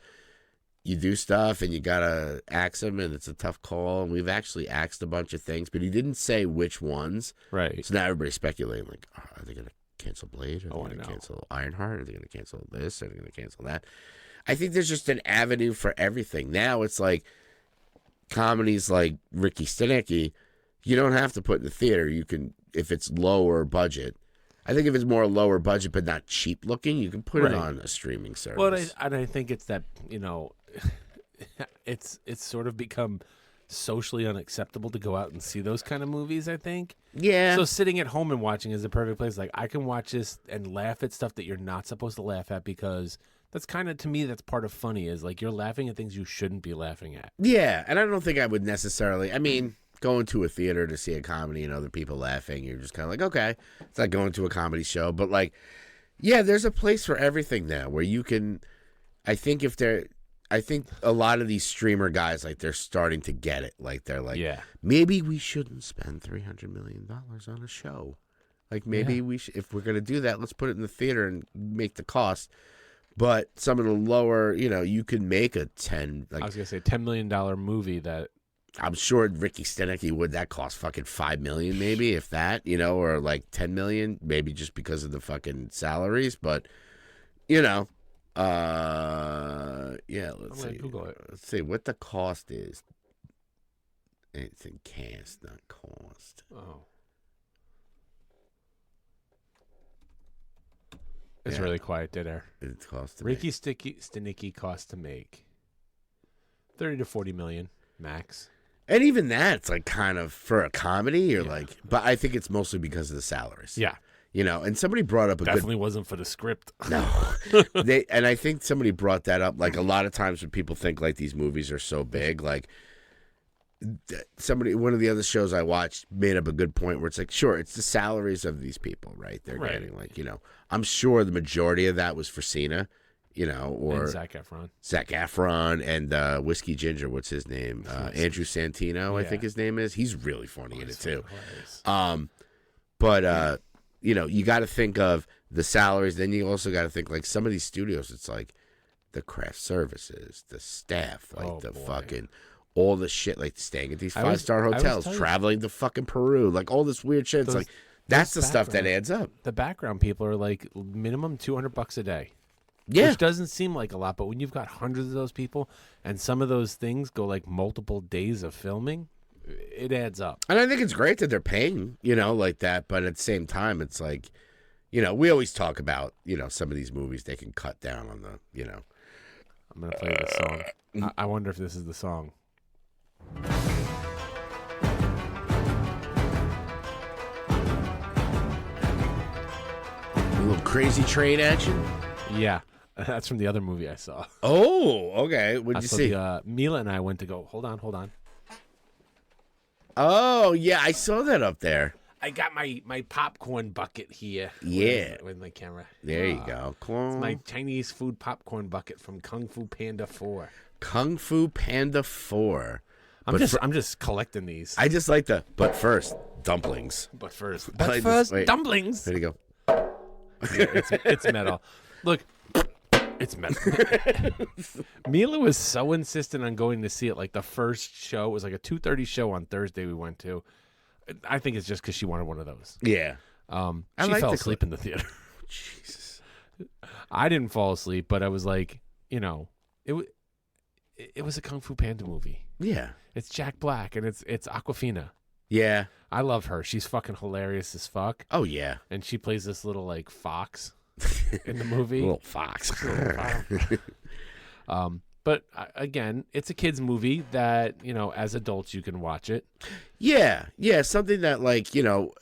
you do stuff and you gotta axe them, and it's a tough call. And we've actually axed a bunch of things, but he didn't say which ones. Right. So now everybody's speculating, like, are they gonna cancel Blade? Are they gonna cancel Ironheart? Are they gonna cancel this? Are they gonna cancel that? I think there's just an avenue for everything. Now it's like comedies like Ricky Stanicky, you don't have to put in the theater. You can, if it's lower budget. I think if it's more lower budget but not cheap looking, you can put it on a streaming service. Well, I think it's that, it's sort of become socially unacceptable to go out and see those kind of movies, I think. Yeah. So sitting at home and watching is a perfect place. Like, I can watch this and laugh at stuff that you're not supposed to laugh at, because that's kind of, to me, that's part of funny, is like you're laughing at things you shouldn't be laughing at. Yeah, and I don't think I would necessarily, going to a theater to see a comedy and other people laughing, you're just kind of like, okay, it's like going to a comedy show. But like, yeah, there's a place for everything now where you can, I think a lot of these streamer guys, like, they're starting to get it. Like, they're like, maybe we shouldn't spend $300 million on a show. Like, maybe we should, if we're going to do that, let's put it in the theater and make the cost. But some of the lower, you can make a $10 million movie that, I'm sure Ricky Stanicky, would that cost fucking $5 million, maybe, if that, or like $10 million, maybe just because of the fucking salaries. But, let's see. Google it. Let's see what the cost is. It's in cast, not cost. Oh. It's really quiet there. It costs. Ricky Stanicky cost to make $30 to $40 million max. And even that, it's like kind of for a comedy, you're like, but I think it's mostly because of the salaries. Yeah. And somebody brought up definitely wasn't for the script. No. And I think somebody brought that up. Like, a lot of times when people think like these movies are so big, like, one of the other shows I watched made up a good point where it's like, sure, it's the salaries of these people, right? They're getting like, I'm sure the majority of that was for Cena, or and Zac Efron. Zac Efron and Whiskey Ginger, what's his name? Andrew Santino, I think his name is. He's really funny in it too. But you got to think of the salaries. Then you also got to think like some of these studios. It's like the craft services, the staff, like fucking all the shit, like staying at these 5-star hotels, traveling to fucking Peru, like all this weird shit. It's like that's the stuff that adds up. The background people are like minimum $200 a day. Yeah. Which doesn't seem like a lot, but when you've got hundreds of those people and some of those things go like multiple days of filming, it adds up. And I think it's great that they're paying, like that. But at the same time, it's like, we always talk about, some of these movies, they can cut down on the, I'm going to play this song. I wonder if this is the song. A little Crazy Train action? Yeah. That's from the other movie I saw. Oh, okay. What'd you see? Mila and I went to go. Hold on. Oh, yeah. I saw that up there. I got my popcorn bucket here. Yeah. With my camera. There you go. It's my Chinese food popcorn bucket from Kung Fu Panda 4. Kung Fu Panda 4. I'm just collecting these. I just like but first, dumplings. But first, dumplings. There you go. Yeah, it's metal. Look, it's metal. Mila was so insistent on going to see it. Like the first show was like a 2:30 show on Thursday we went to. I think it's just because she wanted one of those. Yeah. She fell asleep in the theater. Jesus. I didn't fall asleep, but I was like, it was a Kung Fu Panda movie. Yeah. It's Jack Black and it's Awkwafina. Yeah. I love her. She's fucking hilarious as fuck. Oh, yeah. And she plays this little, like, fox in the movie. Little fox. But, again, it's a kid's movie that, as adults you can watch it. Yeah. Yeah, something that, like,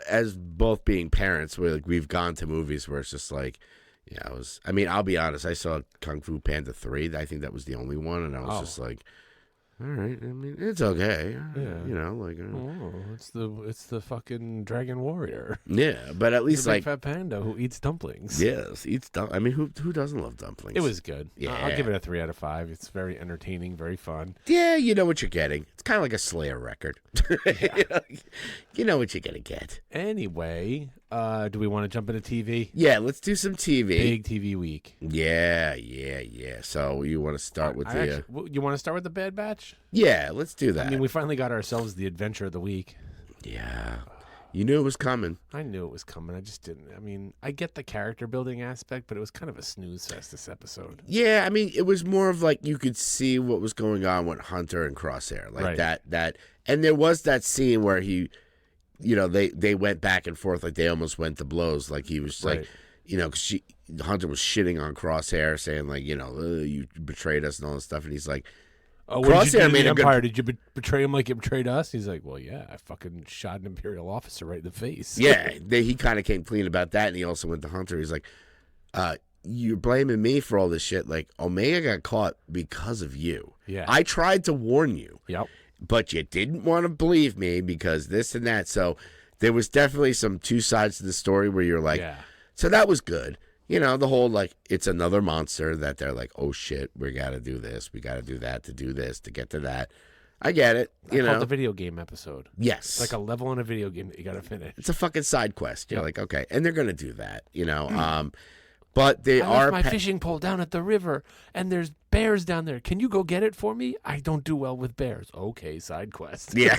as both being parents, we've gone to movies where it's just like, I'll be honest, I saw Kung Fu Panda 3. I think that was the only one, and I was just like, all right. I mean, it's okay. Yeah. It's the fucking Dragon Warrior. Yeah, but at least like fat panda who eats dumplings. Yes, eats dumplings. I mean, who doesn't love dumplings? It was good. Yeah, I'll give it a 3 out of 5. It's very entertaining, very fun. Yeah, you know what you're getting. It's kind of like a Slayer record. You know what you're gonna get. Anyway, do we want to jump into TV? Yeah, let's do some TV. Big TV week. Yeah. So you want to start with you want to start with the Bad Batch? Yeah, let's do that. I mean, we finally got ourselves the adventure of the week. Yeah. You knew it was coming. I knew it was coming. I just didn't. I mean, I get the character building aspect, but it was kind of a snooze fest this episode. Yeah, I mean, it was more of like you could see what was going on with Hunter and Crosshair. Like that. And there was that scene where he, they went back and forth, like they almost went to blows. Like he was like, Hunter was shitting on Crosshair, saying like, you betrayed us and all this stuff. And he's like, oh, what did you do to the Empire? Did you betray him like you betrayed us? He's like, well, yeah, I fucking shot an Imperial officer right in the face. Yeah, he kind of came clean about that, and he also went to Hunter. He's like, you're blaming me for all this shit. Like, Omega got caught because of you. Yeah. I tried to warn you. Yep. But you didn't want to believe me because this and that. So there was definitely some two sides to the story where you're like, so that was good. The whole, like, it's another monster that they're like, oh, shit, we got to do this. We got to do that to do this, to get to that. I get it. I call it the video game episode. Yes. It's like a level in a video game that you got to finish. It's a fucking side quest. You're like, okay. And they're going to do that, But they I left my fishing pole down at the river, and there's bears down there. Can you go get it for me? I don't do well with bears. Okay, side quest. Yeah.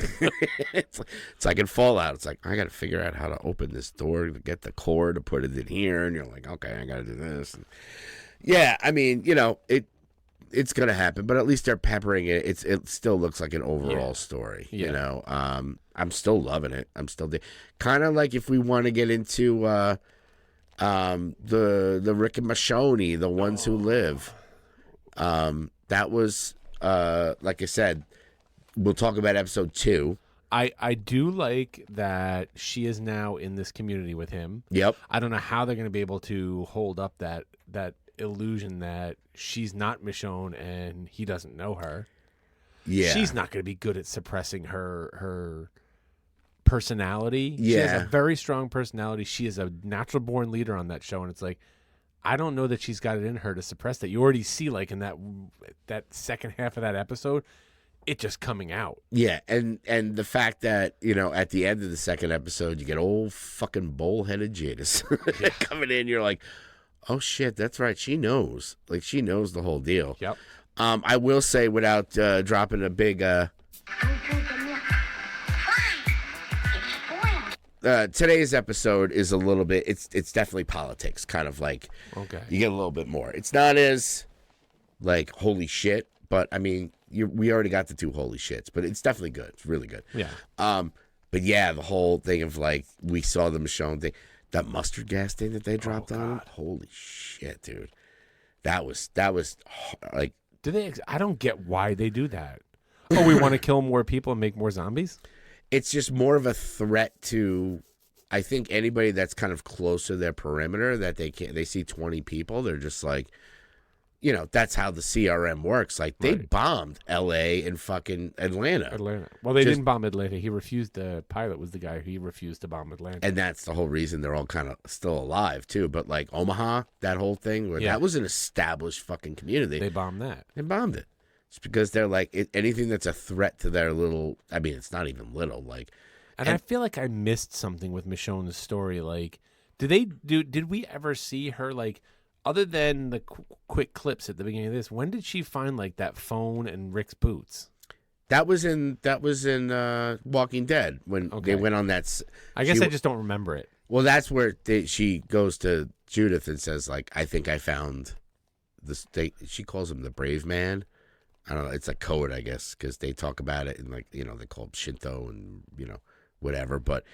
It's like in Fallout. It's like, I got to figure out how to open this door to get the cord to put it in here. And you're like, okay, I got to do this. And yeah, I mean, it's going to happen. But at least they're peppering it. It still looks like an overall story. Yeah. I'm still loving it. I'm still kind of like if we want to get into the Rick and Michonne, the ones who live. That was like I said, we'll talk about episode 2. I do like that she is now in this community with him. Yep. I don't know how they're going to be able to hold up that illusion that she's not Michonne and he doesn't know her. she's not going to be good at suppressing her personality. She has a very strong personality. She is a natural born leader on that show, and it's like, I don't know that she's got it in her to suppress that. You already see, like, in that second half of that episode, it just coming out. Yeah, and the fact that, you know, at the end of the second episode, you get old fucking bull-headed Jadis coming in. You're like, oh, shit, that's right. She knows. Like, she knows the whole deal. Yep. I will say, without dropping a big... today's episode is a little bit, it's definitely politics, kind of like, okay, you get a little bit more. It's not as, like, holy shit, but, I mean, we already got the 2 holy shits, but it's definitely good. It's really good. Yeah. But, yeah, the whole thing of, like, we saw the Michonne thing, that mustard gas thing that they dropped on him, holy shit, dude. That was, like... I don't get why they do that. Oh, we want to kill more people and make more zombies? It's just more of a threat to, I think, anybody that's kind of close to their perimeter, that they see 20 people. They're just like, you know, that's how the CRM works. Like, they bombed L.A. and fucking Atlanta. Well, they didn't bomb Atlanta. He refused. The pilot was the guy who refused to bomb Atlanta. And that's the whole reason they're all kind of still alive, too. But, like, Omaha, that whole thing, where that was an established fucking community. They bombed that. They bombed it. It's because they're like, anything that's a threat to their little, I mean, it's not even little, like. And I feel like I missed something with Michonne's story. Like, did we ever see her, like, other than the quick clips at the beginning of this, when did she find, like, that phone and Rick's boots? That was in Walking Dead when they went on that. I guess I just don't remember it. Well, that's where she goes to Judith and says, like, I think I found this. She calls him the brave man. I don't know. It's a code, I guess, because they talk about it and, like, you know, they call it Shinto and, you know, whatever. But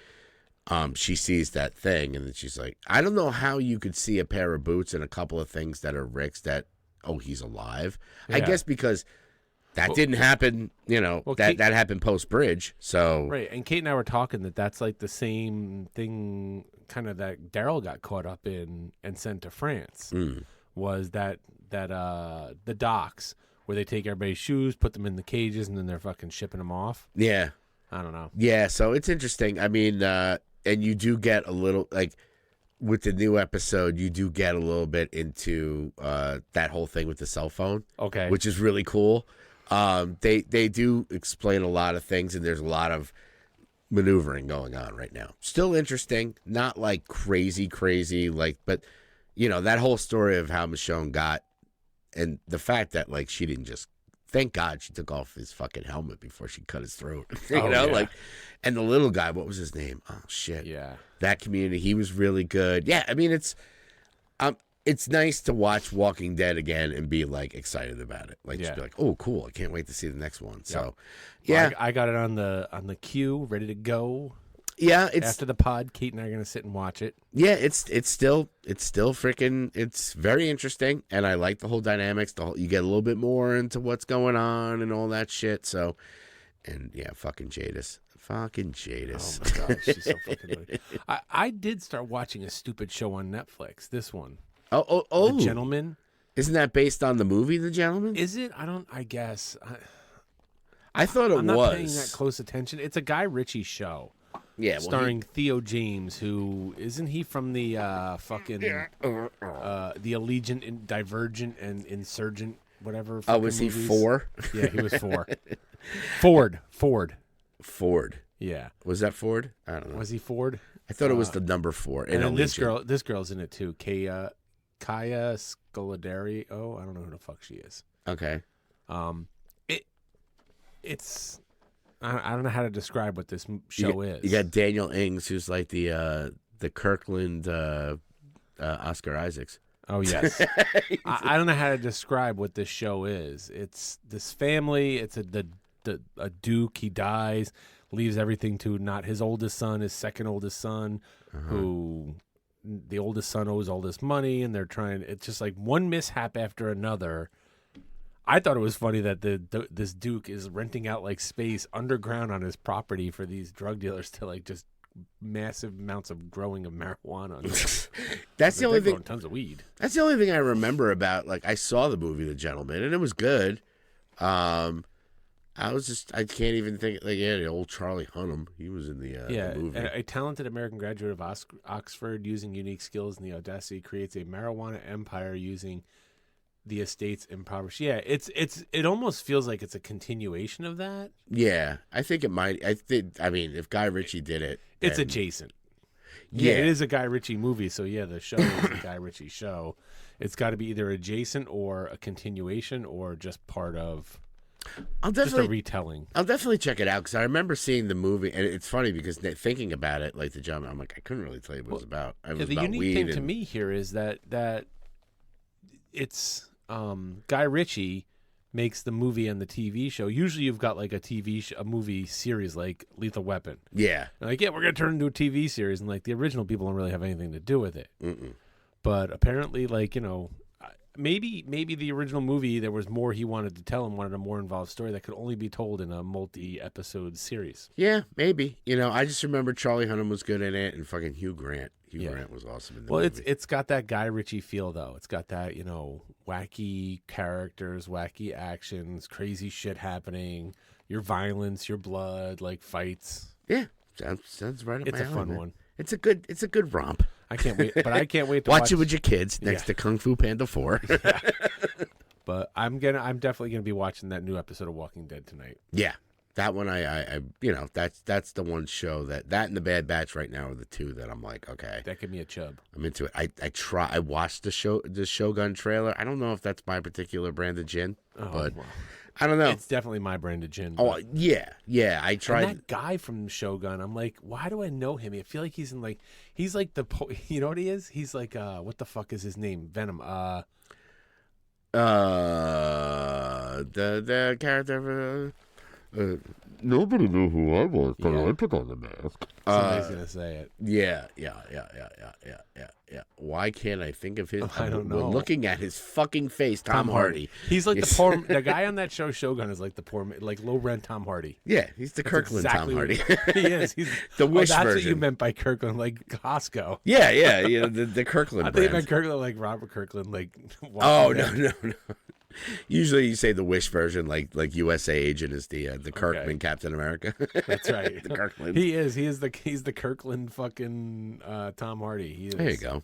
she sees that thing and then she's like, I don't know how you could see a pair of boots and a couple of things that are Rick's that, oh, he's alive. Yeah. I guess because that didn't happen, you know, that happened post-Bridge. So right. And Kate and I were talking that's like the same thing kind of that Daryl got caught up in and sent to France was that the docks, where they take everybody's shoes, put them in the cages, and then they're fucking shipping them off. Yeah. I don't know. Yeah, so it's interesting. I mean, and you do get a little, like, with the new episode, you do get a little bit into that whole thing with the cell phone. Okay. Which is really cool. They do explain a lot of things, and there's a lot of maneuvering going on right now. Still interesting. Not, like, crazy, like, but, you know, that whole story of how Michonne got, and the fact that, like, she didn't just, thank God she took off his fucking helmet before she cut his throat. you know, like, and the little guy, what was his name? Oh, shit. Yeah. That community, he was really good. Yeah, I mean, it's nice to watch Walking Dead again and be, like, excited about it. Like, just be like, oh, cool, I can't wait to see the next one. So, well, I got it on the queue, ready to go. Yeah, it's after the pod, Kate and I are gonna sit and watch it. Yeah, it's still freaking, it's very interesting, and I like the whole dynamics. You get a little bit more into what's going on and all that shit. So, and yeah, fucking Jadis. Oh my god, she's so fucking annoying. I did start watching a stupid show on Netflix. This one. Oh, The Gentleman. Isn't that based on the movie The Gentleman? Is it? I guess. I thought it was. I'm not paying that close attention. It's a Guy Ritchie show. Yeah, starring Theo James, who isn't he from the fucking the Allegiant and Divergent and Insurgent, whatever. Oh, was he movies? 4? Yeah, he was 4. Ford. Yeah. Was that Ford? I don't know. Was he Ford? I thought it was the number 4. And then this girl's in it too. Kaya Scoladari. Oh, I don't know who the fuck she is. Okay. It's. I don't know how to describe what this show is. You got Daniel Ings, who's like the Kirkland Oscar Isaacs. Oh, yes. I don't know how to describe what this show is. It's this family. It's a duke. He dies, leaves everything to not his oldest son, his second oldest son, who the oldest son owes all this money, and they're trying. It's just like one mishap after another. I thought it was funny that this duke is renting out like space underground on his property for these drug dealers to like just massive amounts of growing of marijuana. That's the only thing. Tons of weed. That's the only thing I remember about. Like, I saw the movie The Gentleman, and it was good. I can't even think. Like, yeah, the old Charlie Hunnam. He was in the movie. A talented American graduate of Oxford using unique skills and the audacity creates a marijuana empire using the estate's impoverished. Yeah, it almost feels like it's a continuation of that. Yeah, I think it might. I mean, if Guy Ritchie did it, it's then, adjacent. Yeah, it is a Guy Ritchie movie, so yeah, the show is a Guy Ritchie show. It's got to be either adjacent or a continuation or just part of. Just a retelling. I'll definitely check it out because I remember seeing the movie, and it's funny because thinking about it, like the jump, I'm like, I couldn't really tell you what it was about. It was the about unique weed thing to me here is that it's Guy Ritchie makes the movie and the TV show. Usually, you've got like a movie series like Lethal Weapon. Yeah, and like, yeah, we're gonna turn into a TV series, and like the original people don't really have anything to do with it. Mm-mm. But apparently, like, you know. Maybe the original movie, there was more he wanted to tell and wanted a more involved story that could only be told in a multi-episode series. Yeah, maybe. You know, I just remember Charlie Hunnam was good in it, and fucking Hugh Grant. Grant was awesome in the movie. It's got that Guy Ritchie feel, though. It's got that, you know, wacky characters, wacky actions, crazy shit happening, your violence, your blood, like fights. Yeah, sounds right up my alley. It's a fun one. It's a good romp. I can't wait, but I can't wait to watch it with your kids next to Kung Fu Panda 4. Yeah. But I'm definitely gonna be watching that new episode of Walking Dead tonight. Yeah, that one I you know, that's the one show that and the Bad Batch right now are the two that I'm like, okay, that give me a chub. I'm into it. I watched the Shogun trailer. I don't know if that's my particular brand of gin, but well, I don't know. It's definitely my brand of gin. Oh yeah. I tried. And that guy from Shogun, I'm like, why do I know him? I feel like he's like the you know what he is? He's like what the fuck is his name? Venom. The character. Nobody knew who I was, but I put on the mask. Somebody's gonna say it. Yeah. Why can't I think of his? I don't know. We're looking at his fucking face, Tom Hardy. He's like the guy on that show. Shogun is like the poor, like low rent Tom Hardy. Yeah, he's the Kirkland exactly Tom Hardy. He is. He's the Wish that's version. What you meant by Kirkland, like Costco. Yeah. You know, the Kirkland. I think you meant Kirkland, like Robert Kirkland, like. Oh no. Usually you say the Wish version, like USA Agent is the Kirkman Captain America. That's right. The Kirkland. He's the Kirkland fucking Tom Hardy. He is. There you go.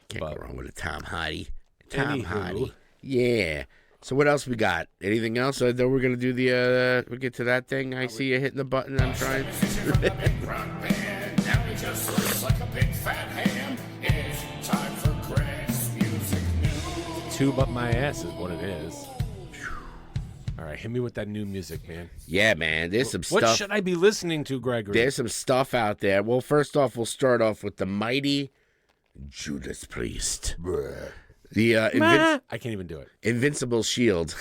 Can't go wrong with a Tom Hardy. Hardy. Yeah. So what else we got? Anything else? I know we're gonna do we get to that thing. I see you hitting the button. I'm trying. Tube up my ass is what it is. All right, hit me with that new music, man. Yeah, man. There's some stuff. What should I be listening to, Gregry? There's some stuff out there. Well, first off, we'll start off with the mighty Judas Priest. The I can't even do it. Invincible Shield.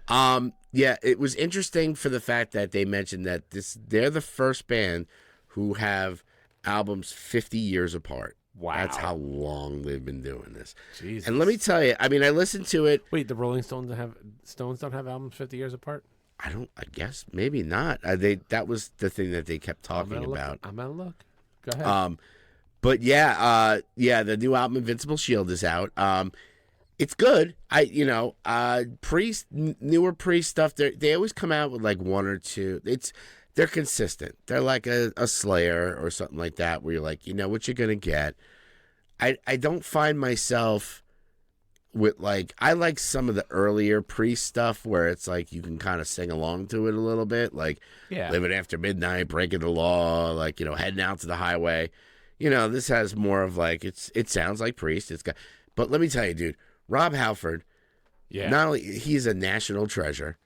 Yeah, it was interesting for the fact that they mentioned that they're the first band who have albums 50 years apart. Wow. That's how long they've been doing this. Jesus. And let me tell you, I mean, I listened to it. Wait, the Rolling Stones don't have albums 50 years apart? I guess maybe not. That was the thing that they kept talking about. I'm gonna look. Go ahead. But yeah, the new album Invincible Shield is out. It's good. Priest, newer Priest stuff. They always come out with like one or two. They're consistent. They're like a Slayer or something like that, where you're like, you know what you're gonna get. I don't find myself with like, I like some of the earlier Priest stuff where it's like you can kind of sing along to it a little bit, like Living After Midnight, Breaking the Law, like, Heading Out to the Highway. This has more of like, it sounds like Priest. But let me tell you, dude, Rob Halford, not only he's a national treasure.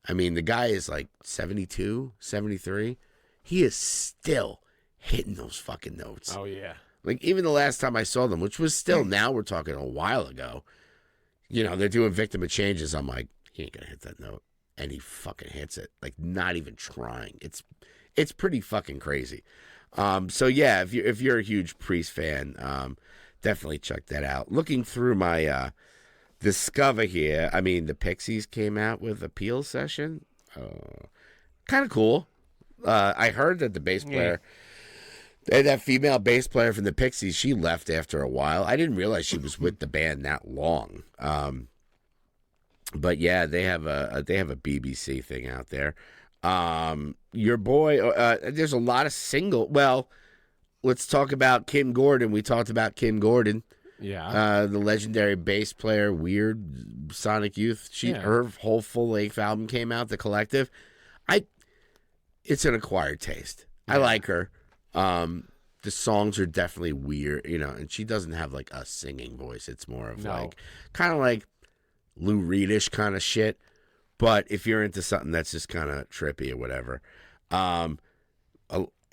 I mean, the guy is like 72, 73. He is still hitting those fucking notes. Oh, yeah. Like, even the last time I saw them, which was still, now we're talking a while ago, they're doing Victim of Changes. I'm like, he ain't going to hit that note. And he fucking hits it. Like, not even trying. It's pretty fucking crazy. So, yeah, if you're a huge Priest fan, definitely check that out. Looking through my... Discover here. I mean, the Pixies came out with a Peel session. Kind of cool. I heard that the bass player, that female bass player from the Pixies, she left after a while. I didn't realize she was with the band that long. But yeah, they have a BBC thing out there. Your boy, there's a lot of single. Well, let's talk about Kim Gordon. We talked about Kim Gordon. Yeah. The legendary bass player, Weird Sonic Youth. Her whole full length album came out. The Collective. It's an acquired taste. Yeah. I like her. The songs are definitely weird, and she doesn't have like a singing voice. It's more of like kind of like Lou Reed-ish kind of shit. But if you're into something that's just kind of trippy or whatever. Other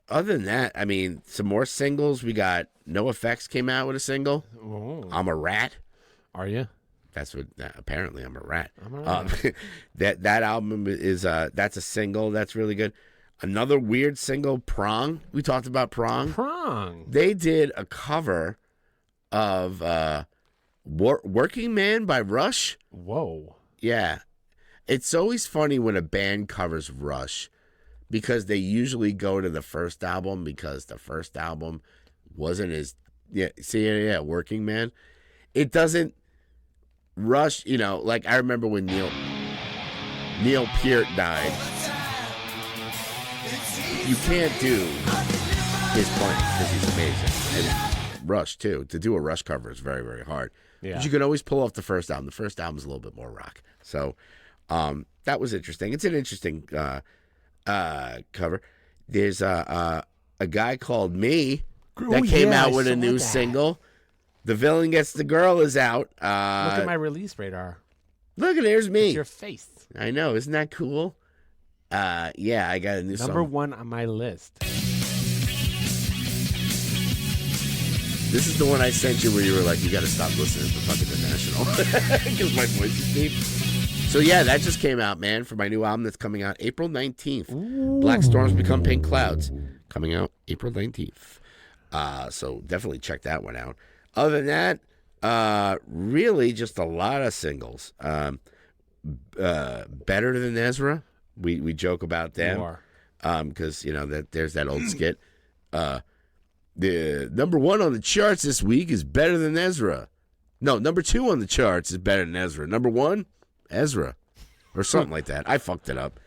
than that, I mean, some more singles. We got No Effects came out with a single. Oh. I'm a Rat. Are you? That's what. Apparently, I'm a rat. I'm a rat. That album is that's a single that's really good. Another weird single, Prong. We talked about Prong. Prong. They did a cover of Working Man by Rush. Whoa. Yeah. It's always funny when a band covers Rush because they usually go to the first album because the first album wasn't as... Yeah, Working Man. It doesn't... Rush, like I remember when Neil Peart died. You can't do his playing because he's amazing. And Rush, too. To do a Rush cover is very, very hard. Yeah. But you can always pull off the first album. The first album is a little bit more rock. So that was interesting. It's an interesting cover. There's a guy called Me that came out with a new single. The Villain Gets the Girl is out. Look at my release radar. Look, there's me. It's your face. I know. Isn't that cool? Yeah, I got a new song. Number 1 on my list. This is the one I sent you where you were like, you got to stop listening to fucking The National because my voice is deep. So yeah, that just came out, man, for my new album that's coming out April 19th. Ooh. Black Storms Become Pink Clouds, coming out April 19th. So definitely check that one out. Other than that, really just a lot of singles. Better Than Ezra. We joke about them because that there's that old skit. The number 1 on the charts this week is Better Than Ezra. No, number 2 on the charts is Better Than Ezra. Number 1, Ezra, or something like that. I fucked it up.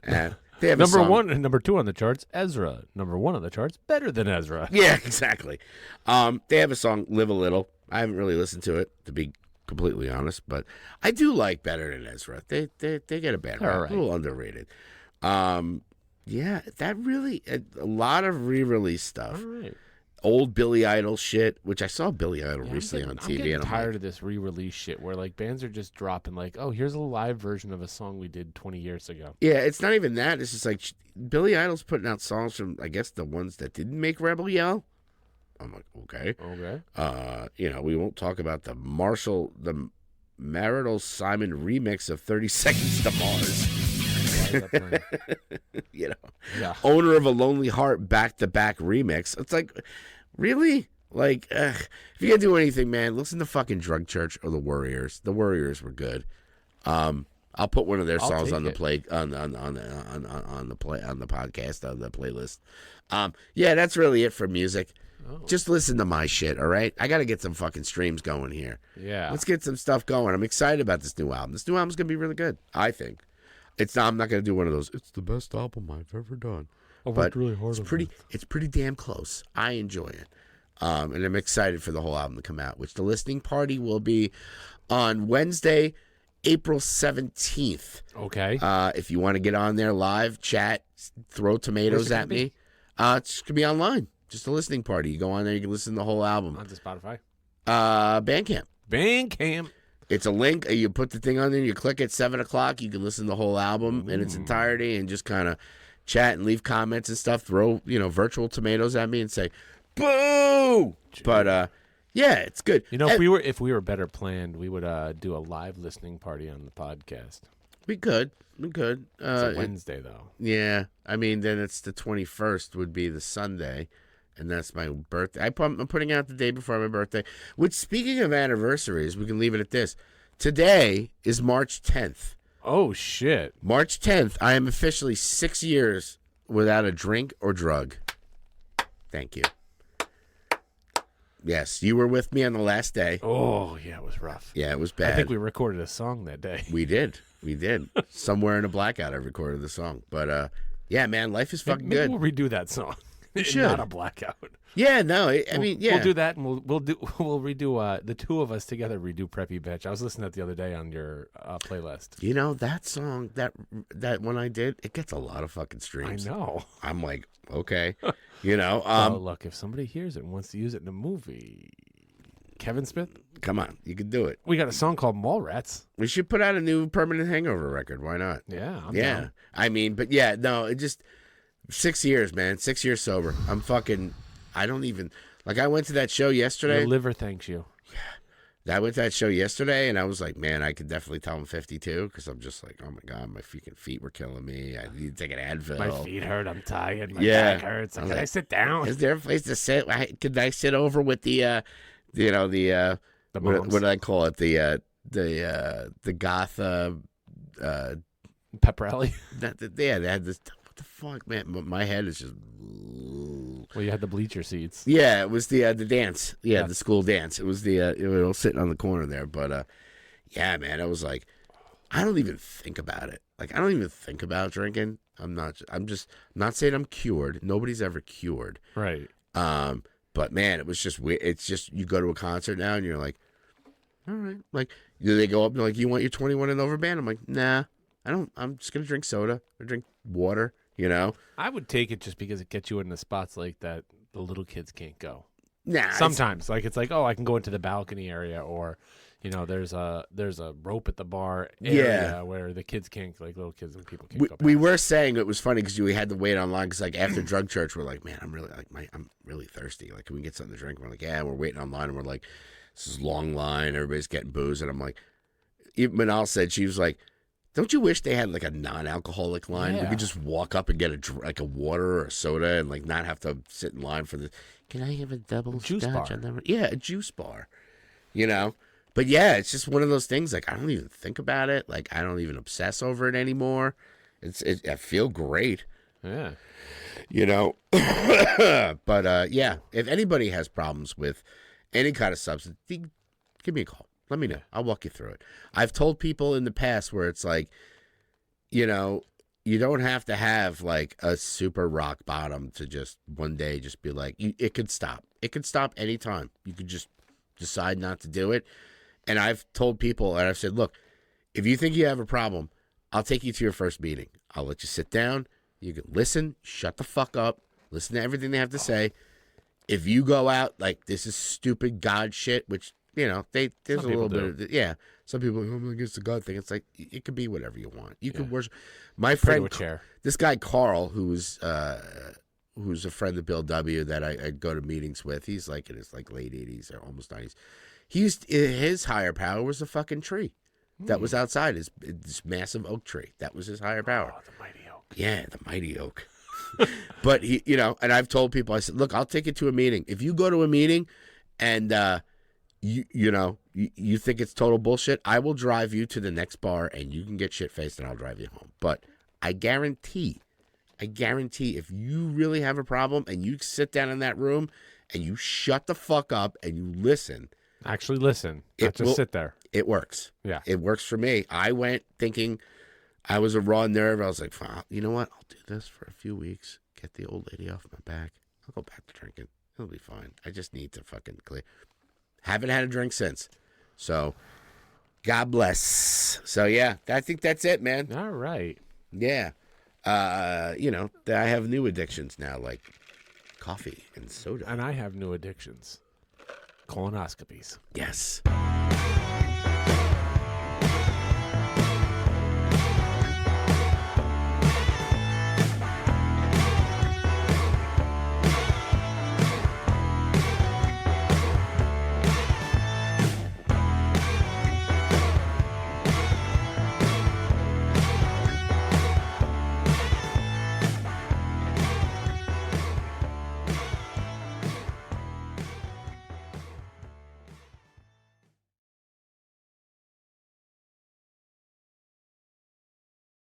They have number 1 and number 2 on the charts, Ezra. Number 1 on the charts, Better Than Ezra. Yeah, exactly. They have a song, Live a Little. I haven't really listened to it, to be completely honest, but I do like Better Than Ezra. They get a bad rap, right. A little underrated. Yeah, that really a lot of re-release stuff. All right. Old Billy Idol shit, which I saw Billy Idol recently on TV. I'm getting tired of this re-release shit where like bands are just dropping like, oh, here's a live version of a song we did 20 years ago. Yeah, it's not even that. It's just like Billy Idol's putting out songs from, I guess, the ones that didn't make Rebel Yell. I'm like, okay. Okay. We won't talk about the Marital Simon remix of 30 Seconds to Mars. Yeah. Owner of a Lonely Heart back-to-back remix. It's like, really? Like, if you're gonna do anything, man, listen to fucking Drug Church or the Warriors. The Warriors were good. I'll put one of their songs on the play on the podcast on the playlist. Yeah, that's really it for music. Oh. Just listen to my shit, all right? I got to get some fucking streams going here. Yeah. Let's get some stuff going. I'm excited about this new album. This new album's going to be really good, I think. I'm not going to do one of those, it's the best album I've ever done. I worked really hard on it. It's pretty damn close. I enjoy it. And I'm excited for the whole album to come out, which the listening party will be on Wednesday, April 17th. Okay. If you want to get on there live, chat, throw tomatoes at me. It's going to be online. Just a listening party. You go on there, you can listen to the whole album. Onto Spotify? Bandcamp. Bandcamp. It's a link. You put the thing on there, you click at 7 o'clock, you can listen to the whole album in its entirety and just kind of chat and leave comments and stuff. Throw, virtual tomatoes at me and say, boo! But, yeah, it's good. If we were better planned, we would do a live listening party on the podcast. We could. It's a Wednesday, though. Yeah. I mean, then it's the 21st would be the Sunday. And that's my birthday. I'm putting out the day before my birthday. Which, speaking of anniversaries, we can leave it at this. Today is March 10th. Oh, shit. March 10th, I am officially 6 years without a drink or drug. Thank you. Yes, you were with me on the last day. Oh, yeah, it was rough. Yeah, it was bad. I think we recorded a song that day. We did. Somewhere in a blackout, I recorded the song. But yeah, man, life is fucking Maybe good. we'll redo that song. We should. Not a blackout. Yeah, no, I mean, yeah, we'll do that, and we'll redo the two of us together. Redo Preppy Bitch. I was listening to that the other day on your playlist. You know that song, that one I did, it gets a lot of fucking streams. I know. I'm like, okay, you know. So look, if somebody hears it and wants to use it in a movie, Kevin Smith, come on, you can do it. We got a song called Mallrats. We should put out a new Permanent Hangover record. Why not? Yeah, I'm yeah. down. I mean, but yeah, no, it just 6 years, man. 6 years sober. I'm fucking. I don't even like. I went to that show yesterday. Your liver thanks you. Yeah, I went to that show yesterday, and I was like, man, I could definitely tell I'm 52 because I'm just like, oh my god, my freaking feet were killing me. I need to take an Advil. My feet hurt. I'm tired. My back hurts. Can I sit down? Is there a place to sit? Could I sit over with the, what do I call it? The goth pep rally. They had this. What the fuck, man? My head is just. Well, you had the bleacher seats. Yeah, it was the dance. Yeah, the school dance. It was it was sitting on the corner there. But yeah, man, I was like, I don't even think about it. Like, I don't even think about drinking. I'm just not saying I'm cured. Nobody's ever cured. Right. But man, it was just weird. It's just you go to a concert now and you're like, all right. Like, they go up and like, you want your 21 and over band? I'm like, nah, I don't. I'm just gonna drink soda or drink water. You know, I would take it just because it gets you in the spots like that the little kids can't go. Nah, sometimes it's like, oh, I can go into the balcony area, or there's a rope at the bar area where the kids can't, like little kids and people can't go past. We were saying it was funny because we had to wait online because like after drug church we're like, man, I'm really thirsty. Like, can we get something to drink? We're like, yeah, we're waiting online and we're like, this is a long line. Everybody's getting booze and I'm like, even Manal said, she was like, don't you wish they had like a non-alcoholic line? Yeah. We could just walk up and get a water or a soda and like not have to sit in line for the. Can I have a double juice scotch? bar? Yeah, a juice bar. You know, but yeah, it's just one of those things. Like, I don't even think about it. Like, I don't even obsess over it anymore. I feel great. Yeah. You know, but yeah, if anybody has problems with any kind of substance, give me a call. Let me know. I'll walk you through it. I've told people in the past where it's like, you know, you don't have to have like a super rock bottom to just one day just be like, it could stop. It could stop anytime. You could just decide not to do it. And I've told people, and I've said, look, if you think you have a problem, I'll take you to your first meeting. I'll let you sit down. You can listen, shut the fuck up, listen to everything they have to say. If you go out like, this is stupid God shit, which, you know, there's a little bit of, yeah. Some people, oh, it's the God thing. It's like, it could be whatever you want. You could worship. My friend, this guy Carl, who's a friend of Bill W. that I go to meetings with. He's like in his like late 80s or almost 90s. His higher power was a fucking tree that was outside. This massive oak tree. That was his higher power. Oh, the mighty oak. Yeah, the mighty oak. But he, you know, and I've told people, I said, look, I'll take you to a meeting. If you go to a meeting and you think it's total bullshit, I will drive you to the next bar and you can get shit-faced and I'll drive you home. But I guarantee if you really have a problem and you sit down in that room and you shut the fuck up and you listen. Actually listen. Not just sit there. It works. Yeah. It works for me. I went thinking I was a raw nerve. I was like, you know what? I'll do this for a few weeks. Get the old lady off my back. I'll go back to drinking. It'll be fine. I just need to fucking clear. Haven't had a drink since. So, God bless. So, yeah, I think that's it, man. All right. Yeah. You know, I have new addictions now, like coffee and soda. And I have new addictions. Colonoscopies. Yes.